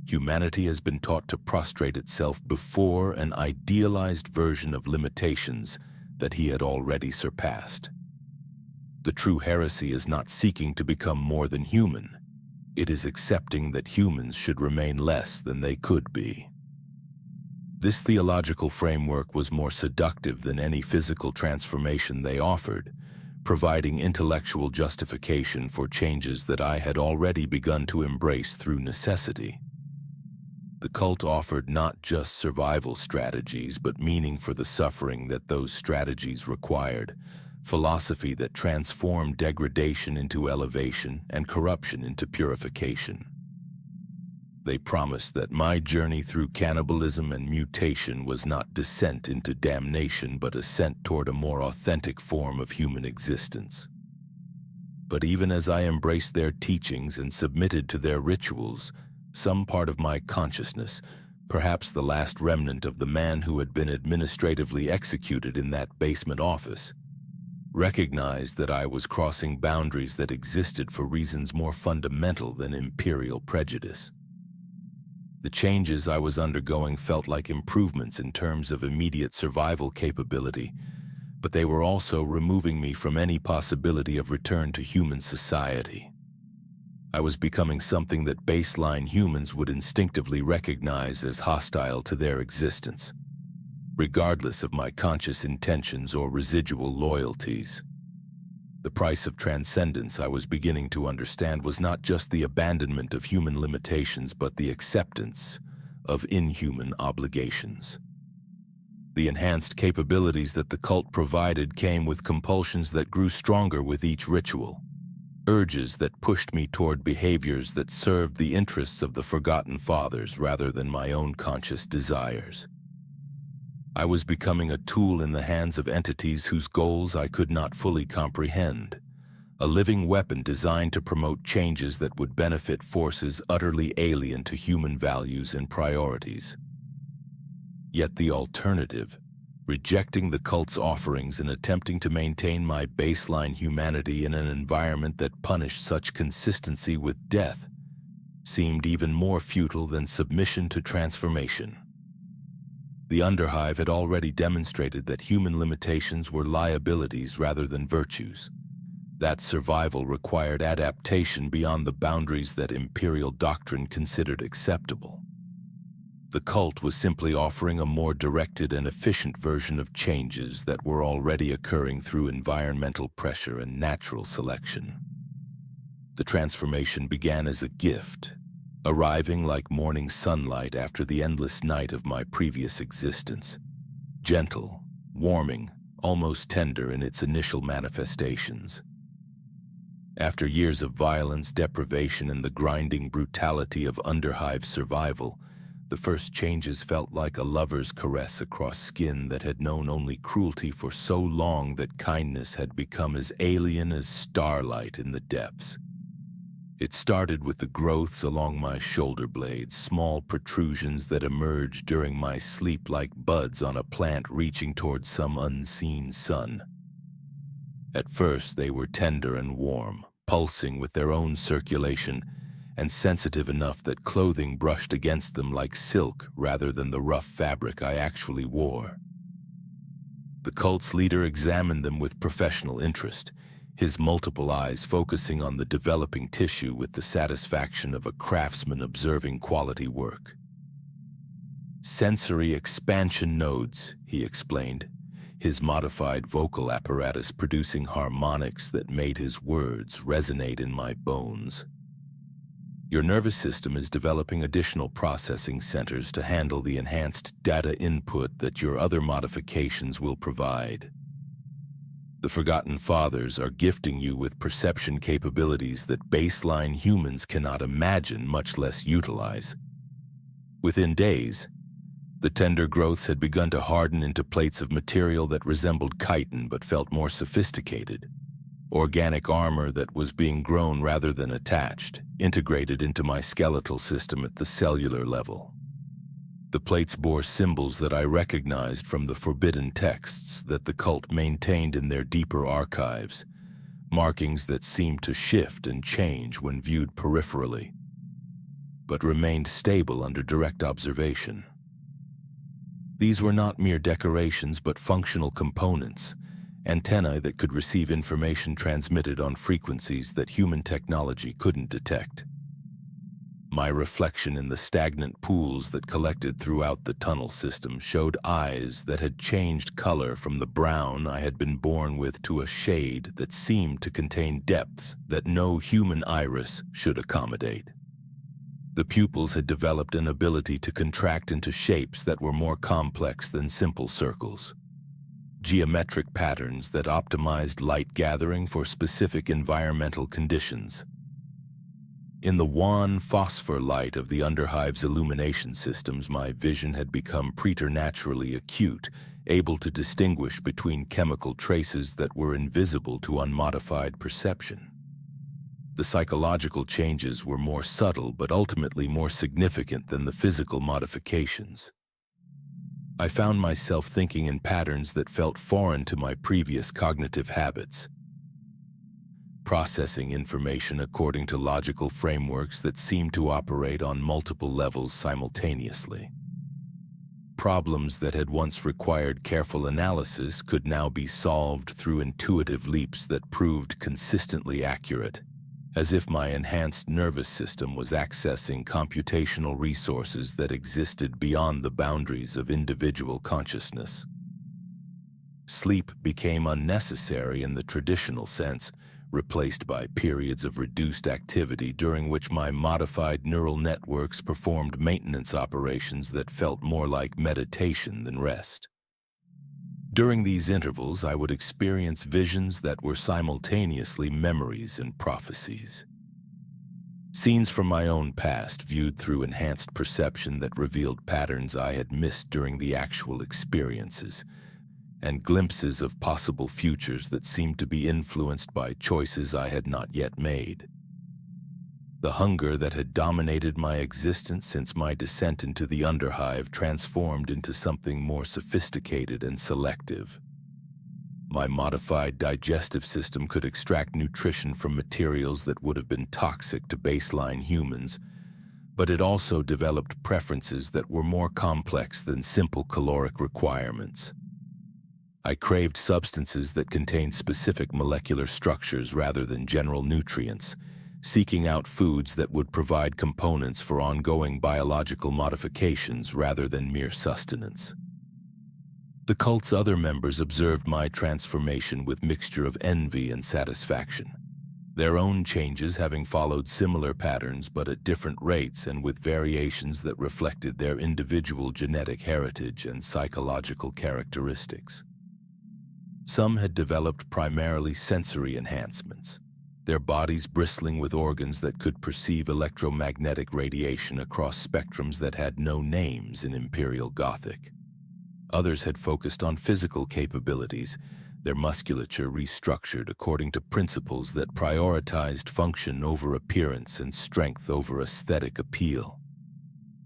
humanity has been taught to prostrate itself before an idealized version of limitations that he had already surpassed. The true heresy is not seeking to become more than human. It is accepting that humans should remain less than they could be. This theological framework was more seductive than any physical transformation they offered, providing intellectual justification for changes that I had already begun to embrace through necessity. The cult offered not just survival strategies, but meaning for the suffering that those strategies required, philosophy that transformed degradation into elevation and corruption into purification. They promised that my journey through cannibalism and mutation was not descent into damnation, but ascent toward a more authentic form of human existence. But even as I embraced their teachings and submitted to their rituals, some part of my consciousness, perhaps the last remnant of the man who had been administratively executed in that basement office, recognized that I was crossing boundaries that existed for reasons more fundamental than imperial prejudice. The changes I was undergoing felt like improvements in terms of immediate survival capability, but they were also removing me from any possibility of return to human society. I was becoming something that baseline humans would instinctively recognize as hostile to their existence, regardless of my conscious intentions or residual loyalties. The price of transcendence, I was beginning to understand, was not just the abandonment of human limitations, but the acceptance of inhuman obligations. The enhanced capabilities that the cult provided came with compulsions that grew stronger with each ritual, urges that pushed me toward behaviors that served the interests of the forgotten fathers rather than my own conscious desires. I was becoming a tool in the hands of entities whose goals I could not fully comprehend, a living weapon designed to promote changes that would benefit forces utterly alien to human values and priorities. Yet the alternative, rejecting the cult's offerings and attempting to maintain my baseline humanity in an environment that punished such consistency with death, seemed even more futile than submission to transformation. The Underhive had already demonstrated that human limitations were liabilities rather than virtues, that survival required adaptation beyond the boundaries that Imperial doctrine considered acceptable. The cult was simply offering a more directed and efficient version of changes that were already occurring through environmental pressure and natural selection. The transformation began as a gift, arriving like morning sunlight after the endless night of my previous existence, gentle, warming, almost tender in its initial manifestations. After years of violence, deprivation, and the grinding brutality of Underhive survival, the first changes felt like a lover's caress across skin that had known only cruelty for so long that kindness had become as alien as starlight in the depths. It started with the growths along my shoulder blades, small protrusions that emerged during my sleep like buds on a plant reaching towards some unseen sun. At first, they were tender and warm, pulsing with their own circulation, and sensitive enough that clothing brushed against them like silk rather than the rough fabric I actually wore. The cult's leader examined them with professional interest, his multiple eyes focusing on the developing tissue with the satisfaction of a craftsman observing quality work. "Sensory expansion nodes," he explained, his modified vocal apparatus producing harmonics that made his words resonate in my bones. "Your nervous system is developing additional processing centers to handle the enhanced data input that your other modifications will provide. The Forgotten Fathers are gifting you with perception capabilities that baseline humans cannot imagine, much less utilize." Within days, the tender growths had begun to harden into plates of material that resembled chitin but felt more sophisticated. Organic armor that was being grown rather than attached, integrated into my skeletal system at the cellular level. The plates bore symbols that I recognized from the forbidden texts that the cult maintained in their deeper archives, markings that seemed to shift and change when viewed peripherally, but remained stable under direct observation. These were not mere decorations but functional components, antennae that could receive information transmitted on frequencies that human technology couldn't detect. My reflection in the stagnant pools that collected throughout the tunnel system showed eyes that had changed color from the brown I had been born with to a shade that seemed to contain depths that no human iris should accommodate. The pupils had developed an ability to contract into shapes that were more complex than simple circles. Geometric patterns that optimized light gathering for specific environmental conditions. In the wan phosphor light of the Underhive's illumination systems, my vision had become preternaturally acute, able to distinguish between chemical traces that were invisible to unmodified perception. The psychological changes were more subtle but ultimately more significant than the physical modifications. I found myself thinking in patterns that felt foreign to my previous cognitive habits, processing information according to logical frameworks that seemed to operate on multiple levels simultaneously. Problems that had once required careful analysis could now be solved through intuitive leaps that proved consistently accurate, as if my enhanced nervous system was accessing computational resources that existed beyond the boundaries of individual consciousness. Sleep became unnecessary in the traditional sense, replaced by periods of reduced activity during which my modified neural networks performed maintenance operations that felt more like meditation than rest. During these intervals, I would experience visions that were simultaneously memories and prophecies. Scenes from my own past viewed through enhanced perception that revealed patterns I had missed during the actual experiences, and glimpses of possible futures that seemed to be influenced by choices I had not yet made. The hunger that had dominated my existence since my descent into the Underhive transformed into something more sophisticated and selective. My modified digestive system could extract nutrition from materials that would have been toxic to baseline humans, But it also developed preferences that were more complex than simple caloric requirements. I craved substances that contained specific molecular structures rather than general nutrients, seeking out foods that would provide components for ongoing biological modifications rather than mere sustenance. The cult's other members observed my transformation with mixture of envy and satisfaction, their own changes having followed similar patterns but at different rates and with variations that reflected their individual genetic heritage and psychological characteristics. Some had developed primarily sensory enhancements, their bodies bristling with organs that could perceive electromagnetic radiation across spectrums that had no names in Imperial Gothic. Others had focused on physical capabilities, their musculature restructured according to principles that prioritized function over appearance and strength over aesthetic appeal.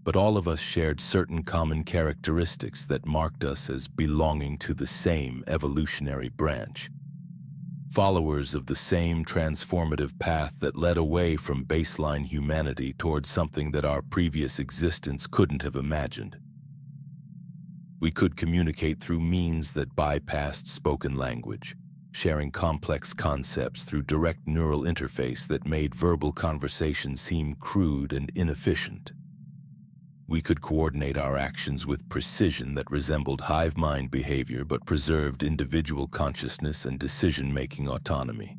But all of us shared certain common characteristics that marked us as belonging to the same evolutionary branch, followers of the same transformative path that led away from baseline humanity towards something that our previous existence couldn't have imagined. We could communicate through means that bypassed spoken language, sharing complex concepts through direct neural interface that made verbal conversation seem crude and inefficient. We could coordinate our actions with precision that resembled hive mind behavior but preserved individual consciousness and decision-making autonomy.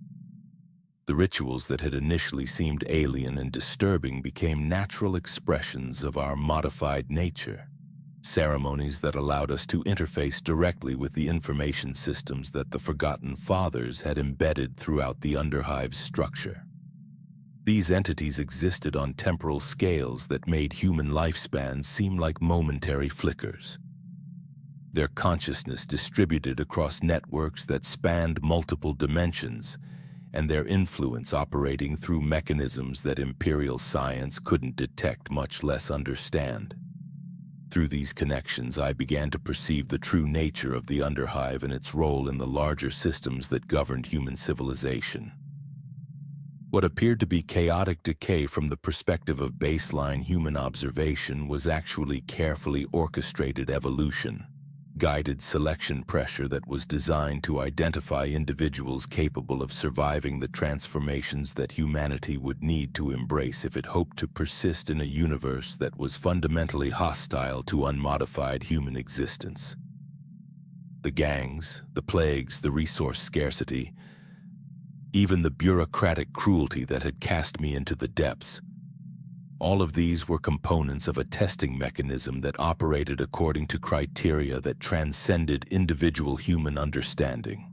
The rituals that had initially seemed alien and disturbing became natural expressions of our modified nature, ceremonies that allowed us to interface directly with the information systems that the Forgotten Fathers had embedded throughout the Underhive's structure. These entities existed on temporal scales that made human lifespans seem like momentary flickers. Their consciousness distributed across networks that spanned multiple dimensions, and their influence operating through mechanisms that Imperial science couldn't detect, much less understand. Through these connections, I began to perceive the true nature of the Underhive and its role in the larger systems that governed human civilization. What appeared to be chaotic decay from the perspective of baseline human observation was actually carefully orchestrated evolution, guided selection pressure that was designed to identify individuals capable of surviving the transformations that humanity would need to embrace if it hoped to persist in a universe that was fundamentally hostile to unmodified human existence. The gangs, the plagues, the resource scarcity, even the bureaucratic cruelty that had cast me into the depths. All of these were components of a testing mechanism that operated according to criteria that transcended individual human understanding.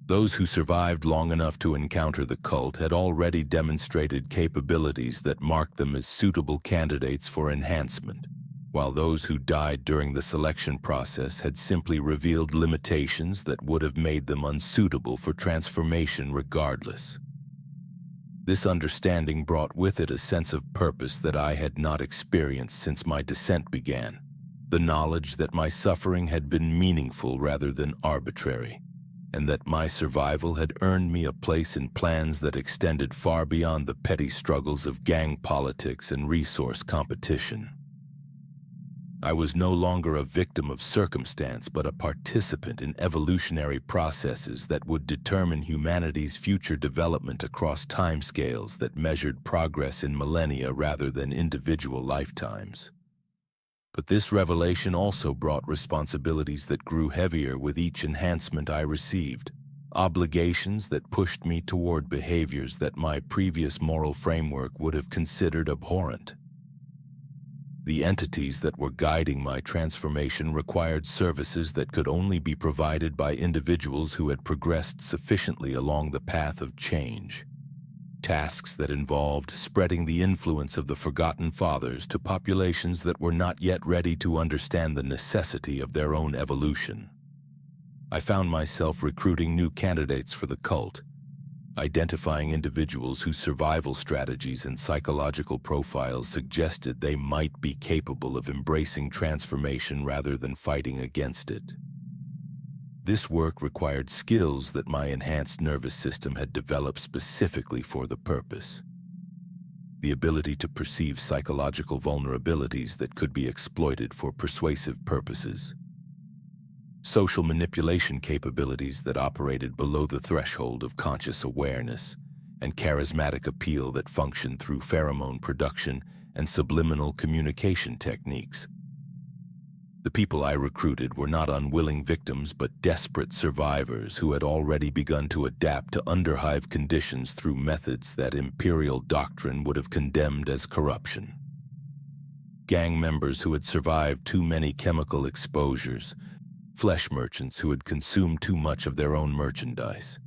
Those who survived long enough to encounter the cult had already demonstrated capabilities that marked them as suitable candidates for enhancement, while those who died during the selection process had simply revealed limitations that would have made them unsuitable for transformation regardless. This understanding brought with it a sense of purpose that I had not experienced since my descent began, the knowledge that my suffering had been meaningful rather than arbitrary, and that my survival had earned me a place in plans that extended far beyond the petty struggles of gang politics and resource competition. I was no longer a victim of circumstance, but a participant in evolutionary processes that would determine humanity's future development across timescales that measured progress in millennia rather than individual lifetimes. But this revelation also brought responsibilities that grew heavier with each enhancement I received, obligations that pushed me toward behaviors that my previous moral framework would have considered abhorrent. The entities that were guiding my transformation required services that could only be provided by individuals who had progressed sufficiently along the path of change. Tasks that involved spreading the influence of the Forgotten Fathers to populations that were not yet ready to understand the necessity of their own evolution. I found myself recruiting new candidates for the cult, identifying individuals whose survival strategies and psychological profiles suggested they might be capable of embracing transformation rather than fighting against it. This work required skills that my enhanced nervous system had developed specifically for the purpose. the ability to perceive psychological vulnerabilities that could be exploited for persuasive purposes, social manipulation capabilities that operated below the threshold of conscious awareness, and charismatic appeal that functioned through pheromone production and subliminal communication techniques. The people I recruited were not unwilling victims but desperate survivors who had already begun to adapt to Underhive conditions through methods that Imperial doctrine would have condemned as corruption. Gang members who had survived too many chemical exposures, flesh merchants who had consumed too much of their own merchandise,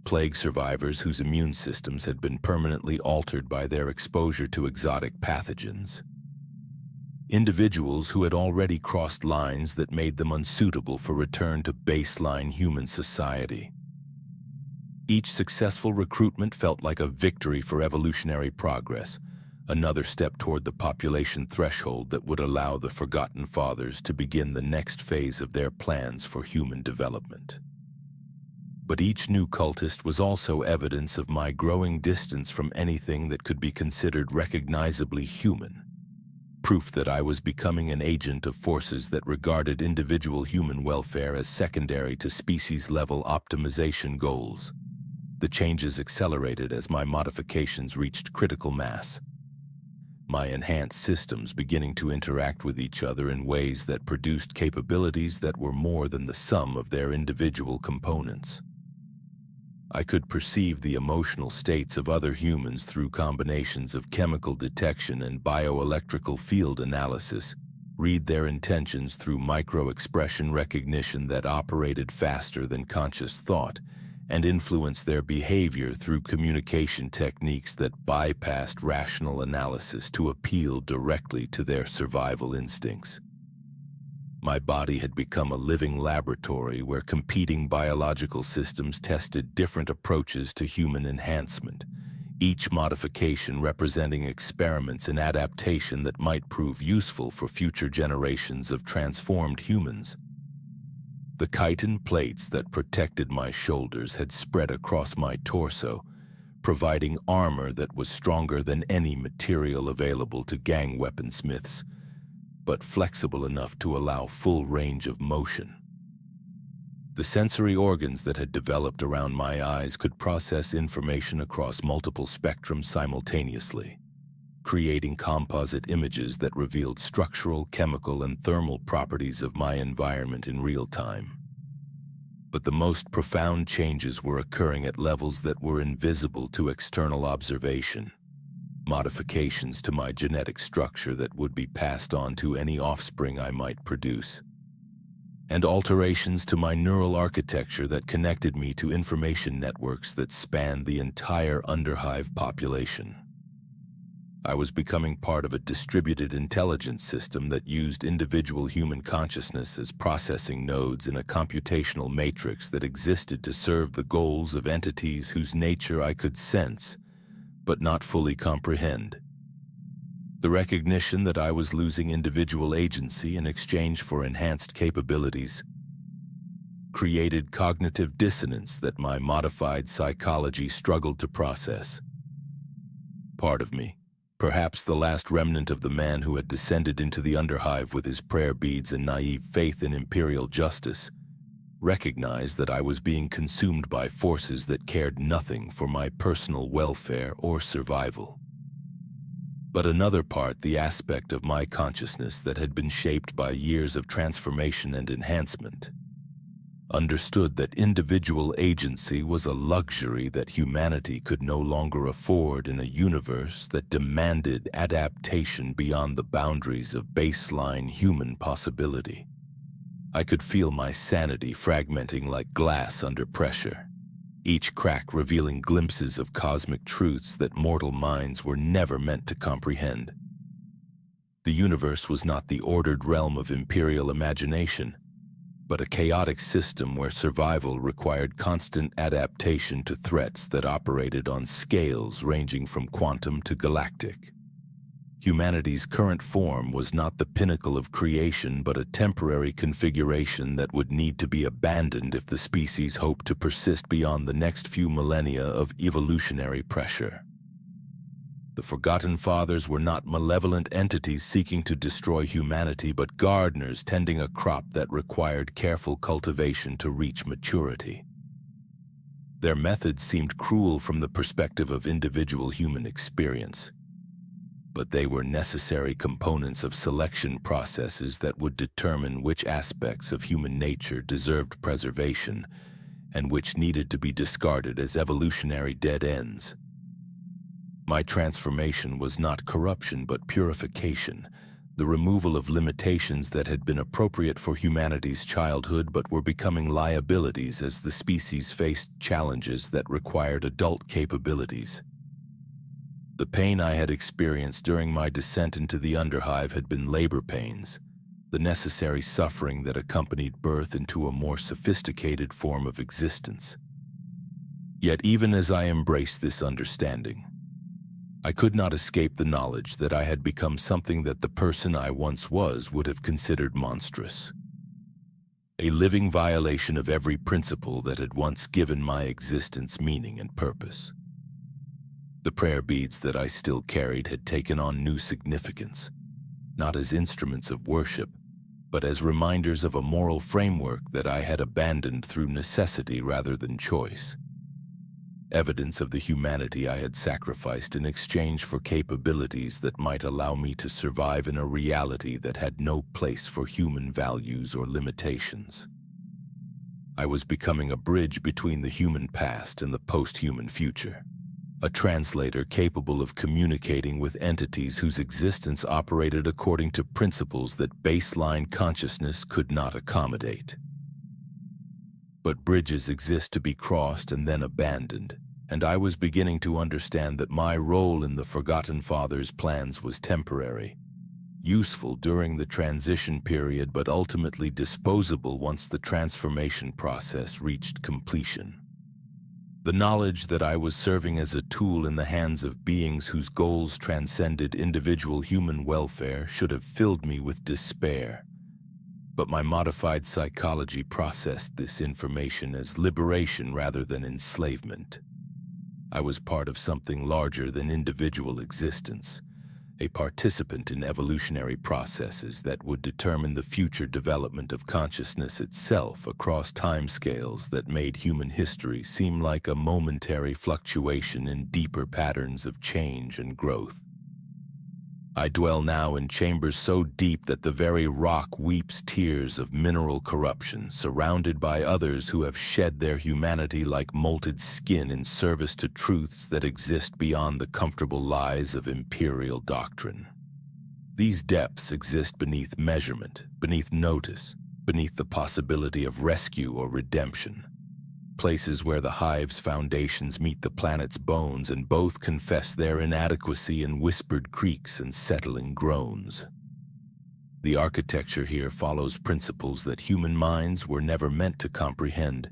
plague survivors whose immune systems had been permanently altered by their exposure to exotic pathogens, individuals who had already crossed lines that made them unsuitable for return to baseline human society. Each successful recruitment felt like a victory for evolutionary progress, another step toward the population threshold that would allow the Forgotten Fathers to begin the next phase of their plans for human development. But each new cultist was also evidence of my growing distance from anything that could be considered recognizably human. Proof that I was becoming an agent of forces that regarded individual human welfare as secondary to species-level optimization goals. The changes accelerated as my modifications reached critical mass, my enhanced systems beginning to interact with each other in ways that produced capabilities that were more than the sum of their individual components. I could perceive the emotional states of other humans through combinations of chemical detection and bioelectrical field analysis, read their intentions through micro-expression recognition that operated faster than conscious thought, and influence their behavior through communication techniques that bypassed rational analysis to appeal directly to their survival instincts. My body had become a living laboratory where competing biological systems tested different approaches to human enhancement, each modification representing experiments in adaptation that might prove useful for future generations of transformed humans. The chitin plates that protected my shoulders had spread across my torso, providing armor that was stronger than any material available to gang weaponsmiths, but flexible enough to allow full range of motion. The sensory organs that had developed around my eyes could process information across multiple spectrums simultaneously, creating composite images that revealed structural, chemical, and thermal properties of my environment in real time. But the most profound changes were occurring at levels that were invisible to external observation. Modifications to my genetic structure that would be passed on to any offspring I might produce, and alterations to my neural architecture that connected me to information networks that spanned the entire Underhive population. I was becoming part of a distributed intelligence system that used individual human consciousness as processing nodes in a computational matrix that existed to serve the goals of entities whose nature I could sense, but not fully comprehend. The recognition that I was losing individual agency in exchange for enhanced capabilities created cognitive dissonance that my modified psychology struggled to process. Part of me, perhaps the last remnant of the man who had descended into the Underhive with his prayer beads and naive faith in imperial justice, recognized that I was being consumed by forces that cared nothing for my personal welfare or survival. But another part, the aspect of my consciousness that had been shaped by years of transformation and enhancement, understood that individual agency was a luxury that humanity could no longer afford in a universe that demanded adaptation beyond the boundaries of baseline human possibility. I could feel my sanity fragmenting like glass under pressure, each crack revealing glimpses of cosmic truths that mortal minds were never meant to comprehend. The universe was not the ordered realm of imperial imagination, but a chaotic system where survival required constant adaptation to threats that operated on scales ranging from quantum to galactic. Humanity's current form was not the pinnacle of creation, but a temporary configuration that would need to be abandoned if the species hoped to persist beyond the next few millennia of evolutionary pressure. The Forgotten Fathers were not malevolent entities seeking to destroy humanity, but gardeners tending a crop that required careful cultivation to reach maturity. Their methods seemed cruel from the perspective of individual human experience, but they were necessary components of selection processes that would determine which aspects of human nature deserved preservation and which needed to be discarded as evolutionary dead ends. My transformation was not corruption but purification, the removal of limitations that had been appropriate for humanity's childhood but were becoming liabilities as the species faced challenges that required adult capabilities. The pain I had experienced during my descent into the Underhive had been labor pains, the necessary suffering that accompanied birth into a more sophisticated form of existence. Yet even as I embraced this understanding, I could not escape the knowledge that I had become something that the person I once was would have considered monstrous. A living violation of every principle that had once given my existence meaning and purpose. The prayer beads that I still carried had taken on new significance, not as instruments of worship, but as reminders of a moral framework that I had abandoned through necessity rather than choice. Evidence of the humanity I had sacrificed in exchange for capabilities that might allow me to survive in a reality that had no place for human values or limitations. I was becoming a bridge between the human past and the post-human future. A translator capable of communicating with entities whose existence operated according to principles that baseline consciousness could not accommodate. But bridges exist to be crossed and then abandoned, and I was beginning to understand that my role in the Forgotten Fathers' plans was temporary, useful during the transition period but ultimately disposable once the transformation process reached completion. The knowledge that I was serving as a tool in the hands of beings whose goals transcended individual human welfare should have filled me with despair. But my modified psychology processed this information as liberation rather than enslavement. I was part of something larger than individual existence, a participant in evolutionary processes that would determine the future development of consciousness itself across timescales that made human history seem like a momentary fluctuation in deeper patterns of change and growth. I dwell now in chambers so deep that the very rock weeps tears of mineral corruption, surrounded by others who have shed their humanity like molted skin in service to truths that exist beyond the comfortable lies of imperial doctrine. These depths exist beneath measurement, beneath notice, beneath the possibility of rescue or redemption. Places where the hive's foundations meet the planet's bones and both confess their inadequacy in whispered creaks and settling groans. The architecture here follows principles that human minds were never meant to comprehend,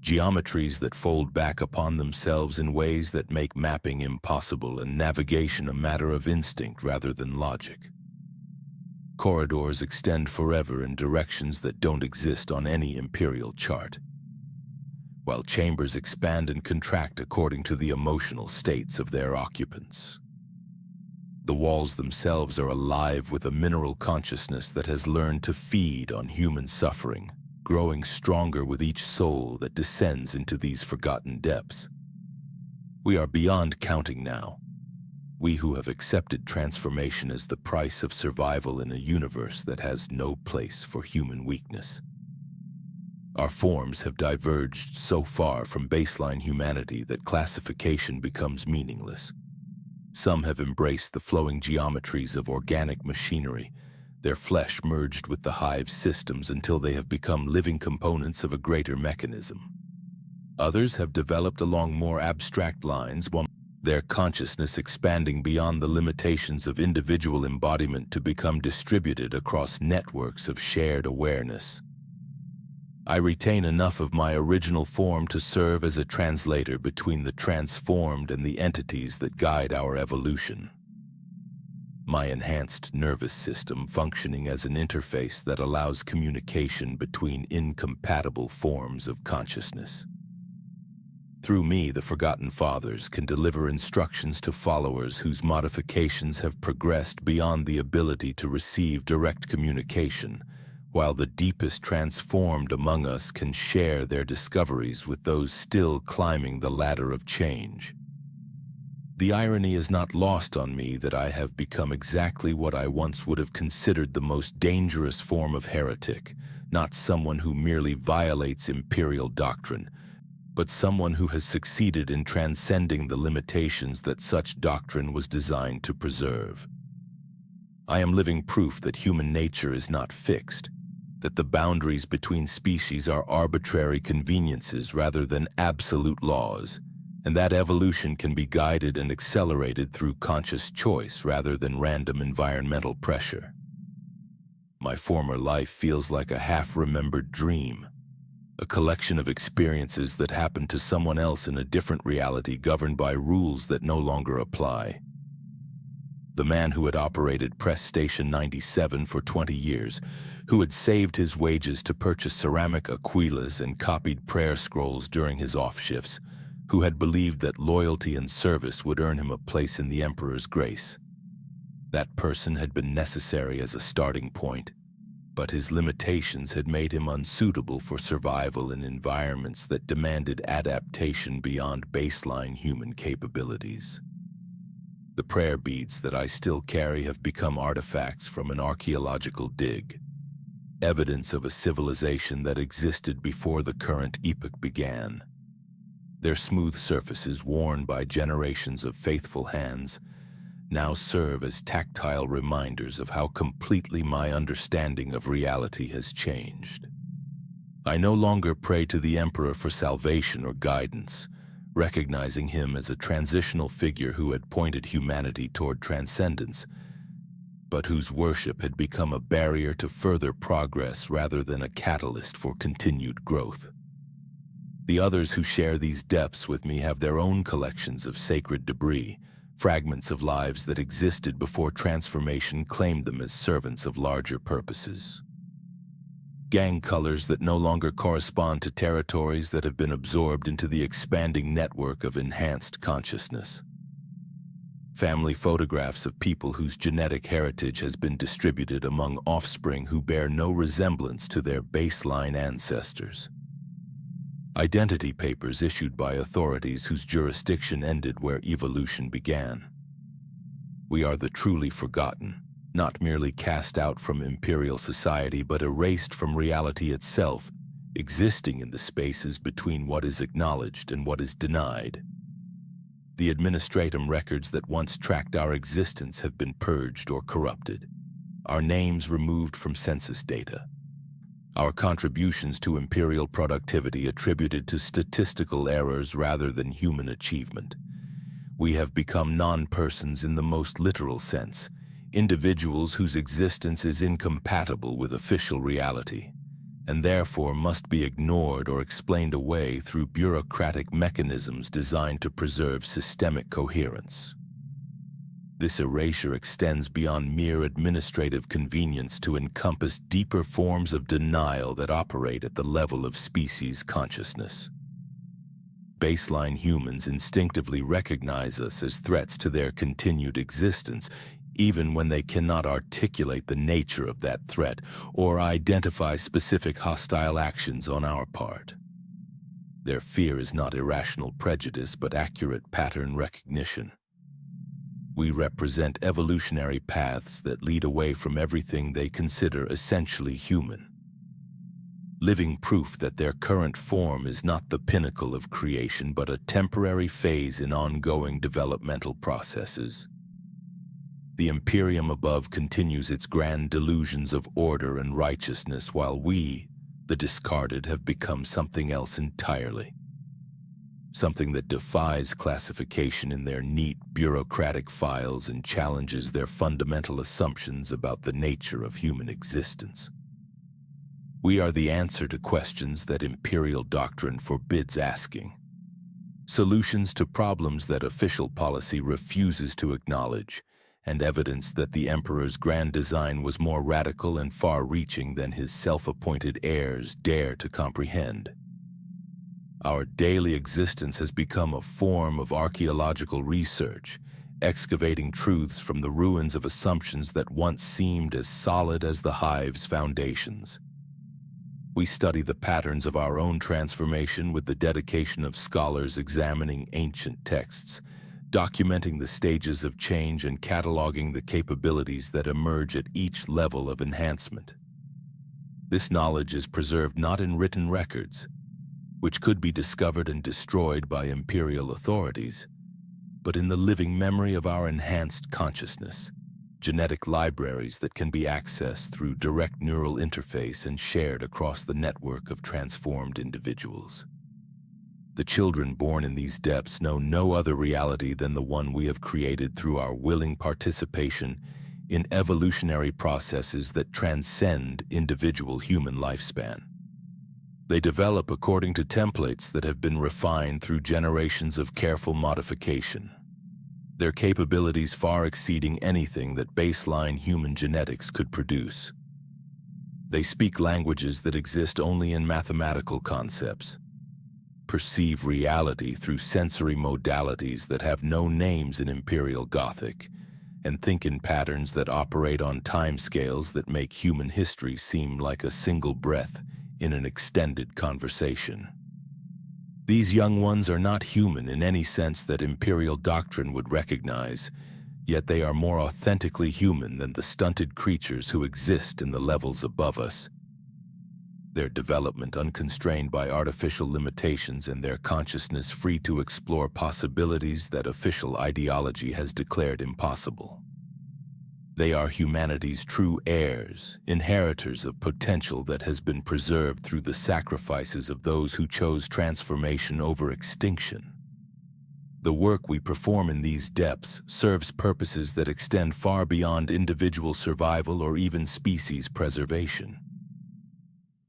geometries that fold back upon themselves in ways that make mapping impossible and navigation a matter of instinct rather than logic. Corridors extend forever in directions that don't exist on any imperial chart, while chambers expand and contract according to the emotional states of their occupants. The walls themselves are alive with a mineral consciousness that has learned to feed on human suffering, growing stronger with each soul that descends into these forgotten depths. We are beyond counting now, we who have accepted transformation as the price of survival in a universe that has no place for human weakness. Our forms have diverged so far from baseline humanity that classification becomes meaningless. Some have embraced the flowing geometries of organic machinery, their flesh merged with the hive's systems until they have become living components of a greater mechanism. Others have developed along more abstract lines, while their consciousness expanding beyond the limitations of individual embodiment to become distributed across networks of shared awareness. I retain enough of my original form to serve as a translator between the transformed and the entities that guide our evolution. My enhanced nervous system functioning as an interface that allows communication between incompatible forms of consciousness. Through me, the Forgotten Fathers can deliver instructions to followers whose modifications have progressed beyond the ability to receive direct communication, while the deepest transformed among us can share their discoveries with those still climbing the ladder of change. The irony is not lost on me that I have become exactly what I once would have considered the most dangerous form of heretic, not someone who merely violates imperial doctrine, but someone who has succeeded in transcending the limitations that such doctrine was designed to preserve. I am living proof that human nature is not fixed, that the boundaries between species are arbitrary conveniences rather than absolute laws, and that evolution can be guided and accelerated through conscious choice rather than random environmental pressure. My former life feels like a half-remembered dream, a collection of experiences that happened to someone else in a different reality governed by rules that no longer apply. The man who had operated Press Station 97 for 20 years, who had saved his wages to purchase ceramic aquilas and copied prayer scrolls during his off-shifts, who had believed that loyalty and service would earn him a place in the Emperor's grace. That person had been necessary as a starting point, but his limitations had made him unsuitable for survival in environments that demanded adaptation beyond baseline human capabilities. The prayer beads that I still carry have become artifacts from an archaeological dig, evidence of a civilization that existed before the current epoch began. Their smooth surfaces, worn by generations of faithful hands, now serve as tactile reminders of how completely my understanding of reality has changed. I no longer pray to the Emperor for salvation or guidance, recognizing him as a transitional figure who had pointed humanity toward transcendence, but whose worship had become a barrier to further progress rather than a catalyst for continued growth. The others who share these depths with me have their own collections of sacred debris, fragments of lives that existed before transformation claimed them as servants of larger purposes. Gang colors that no longer correspond to territories that have been absorbed into the expanding network of enhanced consciousness. Family photographs of people whose genetic heritage has been distributed among offspring who bear no resemblance to their baseline ancestors. Identity papers issued by authorities whose jurisdiction ended where evolution began. We are the truly forgotten, not merely cast out from imperial society but erased from reality itself, existing in the spaces between what is acknowledged and what is denied. The administratum records that once tracked our existence have been purged or corrupted, our names removed from census data, our contributions to imperial productivity attributed to statistical errors rather than human achievement. We have become non-persons in the most literal sense, individuals whose existence is incompatible with official reality, and therefore must be ignored or explained away through bureaucratic mechanisms designed to preserve systemic coherence. This erasure extends beyond mere administrative convenience to encompass deeper forms of denial that operate at the level of species consciousness. Baseline humans instinctively recognize us as threats to their continued existence, even when they cannot articulate the nature of that threat or identify specific hostile actions on our part. Their fear is not irrational prejudice but accurate pattern recognition. We represent evolutionary paths that lead away from everything they consider essentially human, living proof that their current form is not the pinnacle of creation but a temporary phase in ongoing developmental processes. The Imperium above continues its grand delusions of order and righteousness while we, the discarded, have become something else entirely. Something that defies classification in their neat bureaucratic files and challenges their fundamental assumptions about the nature of human existence. We are the answer to questions that imperial doctrine forbids asking, solutions to problems that official policy refuses to acknowledge, and evidence that the Emperor's grand design was more radical and far-reaching than his self-appointed heirs dare to comprehend. Our daily existence has become a form of archaeological research, excavating truths from the ruins of assumptions that once seemed as solid as the hive's foundations. We study the patterns of our own transformation with the dedication of scholars examining ancient texts, documenting the stages of change and cataloging the capabilities that emerge at each level of enhancement. This knowledge is preserved not in written records, which could be discovered and destroyed by imperial authorities, but in the living memory of our enhanced consciousness, genetic libraries that can be accessed through direct neural interface and shared across the network of transformed individuals. The children born in these depths know no other reality than the one we have created through our willing participation in evolutionary processes that transcend individual human lifespan. They develop according to templates that have been refined through generations of careful modification, their capabilities far exceeding anything that baseline human genetics could produce. They speak languages that exist only in mathematical concepts, perceive reality through sensory modalities that have no names in Imperial Gothic, and think in patterns that operate on timescales that make human history seem like a single breath in an extended conversation. These young ones are not human in any sense that imperial doctrine would recognize, yet they are more authentically human than the stunted creatures who exist in the levels above us. Their development unconstrained by artificial limitations and their consciousness free to explore possibilities that official ideology has declared impossible. They are humanity's true heirs, inheritors of potential that has been preserved through the sacrifices of those who chose transformation over extinction. The work we perform in these depths serves purposes that extend far beyond individual survival or even species preservation.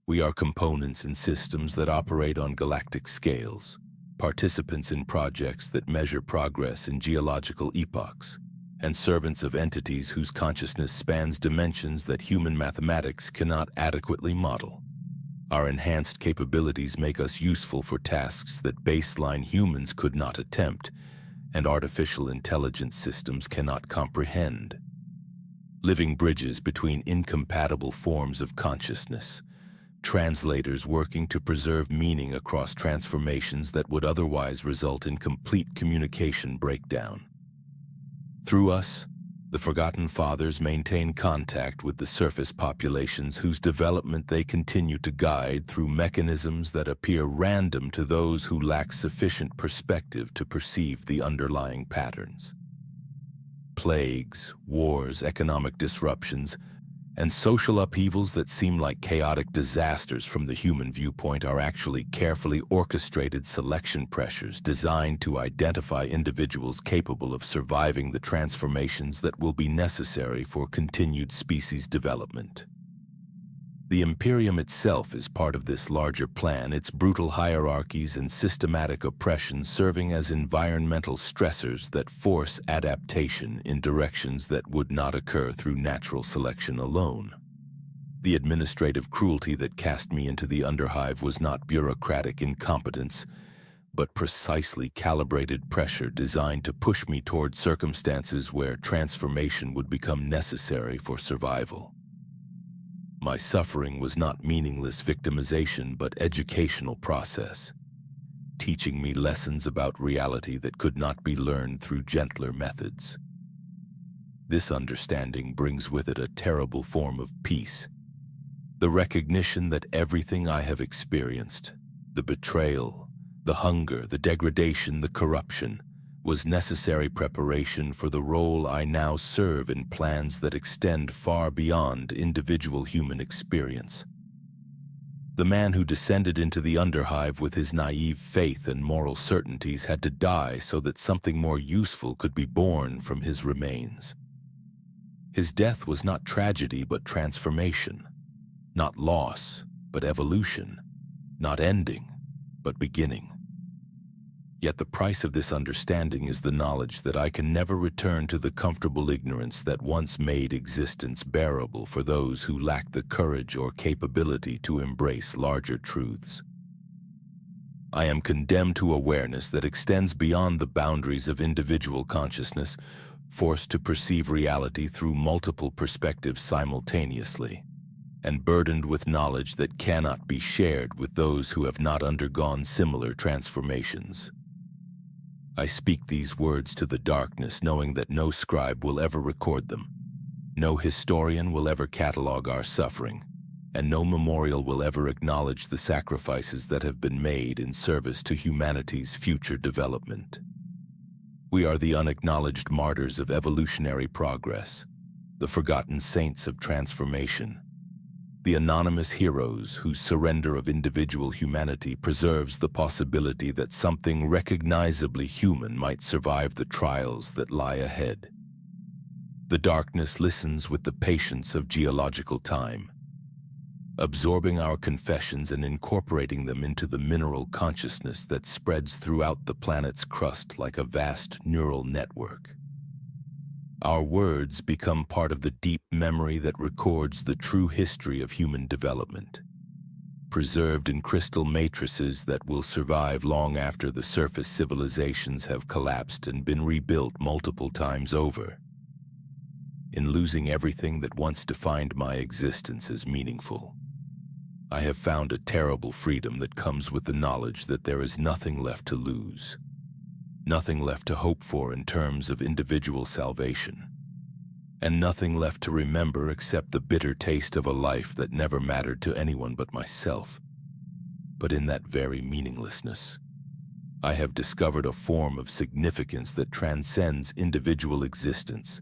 We are components in systems that operate on galactic scales, participants in projects that measure progress in geological epochs, and servants of entities whose consciousness spans dimensions that human mathematics cannot adequately model. Our enhanced capabilities make us useful for tasks that baseline humans could not attempt, and artificial intelligence systems cannot comprehend. Living bridges between incompatible forms of consciousness, translators working to preserve meaning across transformations that would otherwise result in complete communication breakdown. Through us, the Forgotten Fathers maintain contact with the surface populations whose development they continue to guide through mechanisms that appear random to those who lack sufficient perspective to perceive the underlying patterns. Plagues, wars, economic disruptions, and social upheavals that seem like chaotic disasters from the human viewpoint are actually carefully orchestrated selection pressures designed to identify individuals capable of surviving the transformations that will be necessary for continued species development. The Imperium itself is part of this larger plan, its brutal hierarchies and systematic oppression serving as environmental stressors that force adaptation in directions that would not occur through natural selection alone. The administrative cruelty that cast me into the Underhive was not bureaucratic incompetence, but precisely calibrated pressure designed to push me toward circumstances where transformation would become necessary for survival. My suffering was not meaningless victimization but educational process, teaching me lessons about reality that could not be learned through gentler methods. This understanding brings with it a terrible form of peace, the recognition that everything I have experienced, the betrayal, the hunger, the degradation, the corruption, was necessary preparation for the role I now serve in plans that extend far beyond individual human experience. The man who descended into the Underhive with his naive faith and moral certainties had to die so that something more useful could be born from his remains. His death was not tragedy but transformation, not loss but evolution, not ending but beginning. Yet the price of this understanding is the knowledge that I can never return to the comfortable ignorance that once made existence bearable for those who lack the courage or capability to embrace larger truths. I am condemned to awareness that extends beyond the boundaries of individual consciousness, forced to perceive reality through multiple perspectives simultaneously, and burdened with knowledge that cannot be shared with those who have not undergone similar transformations. I speak these words to the darkness, knowing that no scribe will ever record them, no historian will ever catalog our suffering, and no memorial will ever acknowledge the sacrifices that have been made in service to humanity's future development. We are the unacknowledged martyrs of evolutionary progress, the forgotten saints of transformation, the anonymous heroes whose surrender of individual humanity preserves the possibility that something recognizably human might survive the trials that lie ahead. The darkness listens with the patience of geological time, absorbing our confessions and incorporating them into the mineral consciousness that spreads throughout the planet's crust like a vast neural network. Our words become part of the deep memory that records the true history of human development, preserved in crystal matrices that will survive long after the surface civilizations have collapsed and been rebuilt multiple times over. In losing everything that once defined my existence as meaningful, I have found a terrible freedom that comes with the knowledge that there is nothing left to lose, nothing left to hope for in terms of individual salvation, and nothing left to remember except the bitter taste of a life that never mattered to anyone but myself. But in that very meaninglessness, I have discovered a form of significance that transcends individual existence.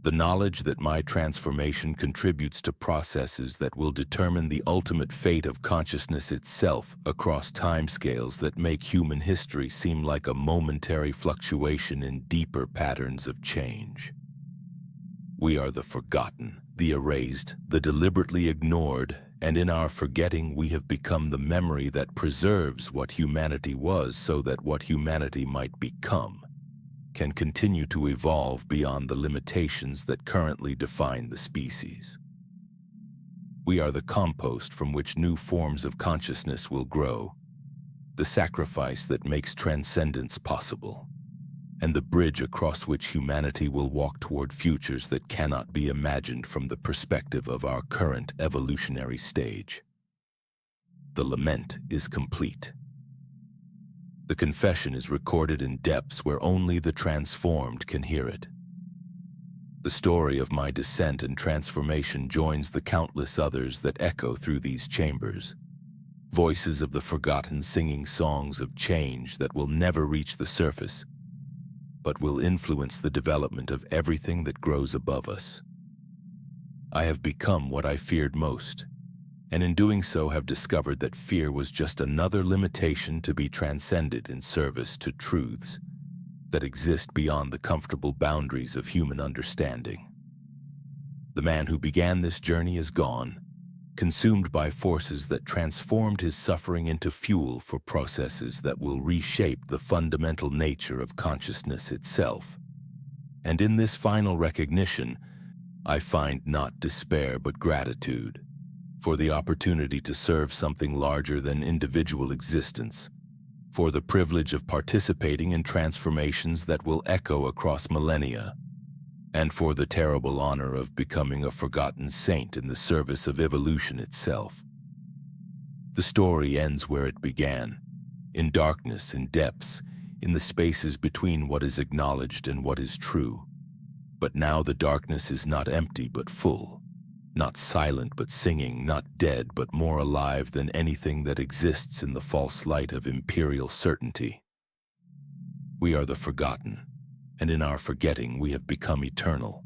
The knowledge that my transformation contributes to processes that will determine the ultimate fate of consciousness itself across timescales that make human history seem like a momentary fluctuation in deeper patterns of change. We are the forgotten, the erased, the deliberately ignored, and in our forgetting we have become the memory that preserves what humanity was so that what humanity might become can continue to evolve beyond the limitations that currently define the species. We are the compost from which new forms of consciousness will grow, the sacrifice that makes transcendence possible, and the bridge across which humanity will walk toward futures that cannot be imagined from the perspective of our current evolutionary stage. The lament is complete. The confession is recorded in depths where only the transformed can hear it. The story of my descent and transformation joins the countless others that echo through these chambers, voices of the forgotten singing songs of change that will never reach the surface, but will influence the development of everything that grows above us. I have become what I feared most, and in doing so have discovered that fear was just another limitation to be transcended in service to truths that exist beyond the comfortable boundaries of human understanding. The man who began this journey is gone, consumed by forces that transformed his suffering into fuel for processes that will reshape the fundamental nature of consciousness itself. And in this final recognition, I find not despair but gratitude for the opportunity to serve something larger than individual existence, for the privilege of participating in transformations that will echo across millennia, and for the terrible honor of becoming a forgotten saint in the service of evolution itself. The story ends where it began, in darkness, in depths, in the spaces between what is acknowledged and what is true. But now the darkness is not empty but full, not silent but singing, not dead but more alive than anything that exists in the false light of imperial certainty. We are the forgotten, and in our forgetting we have become eternal.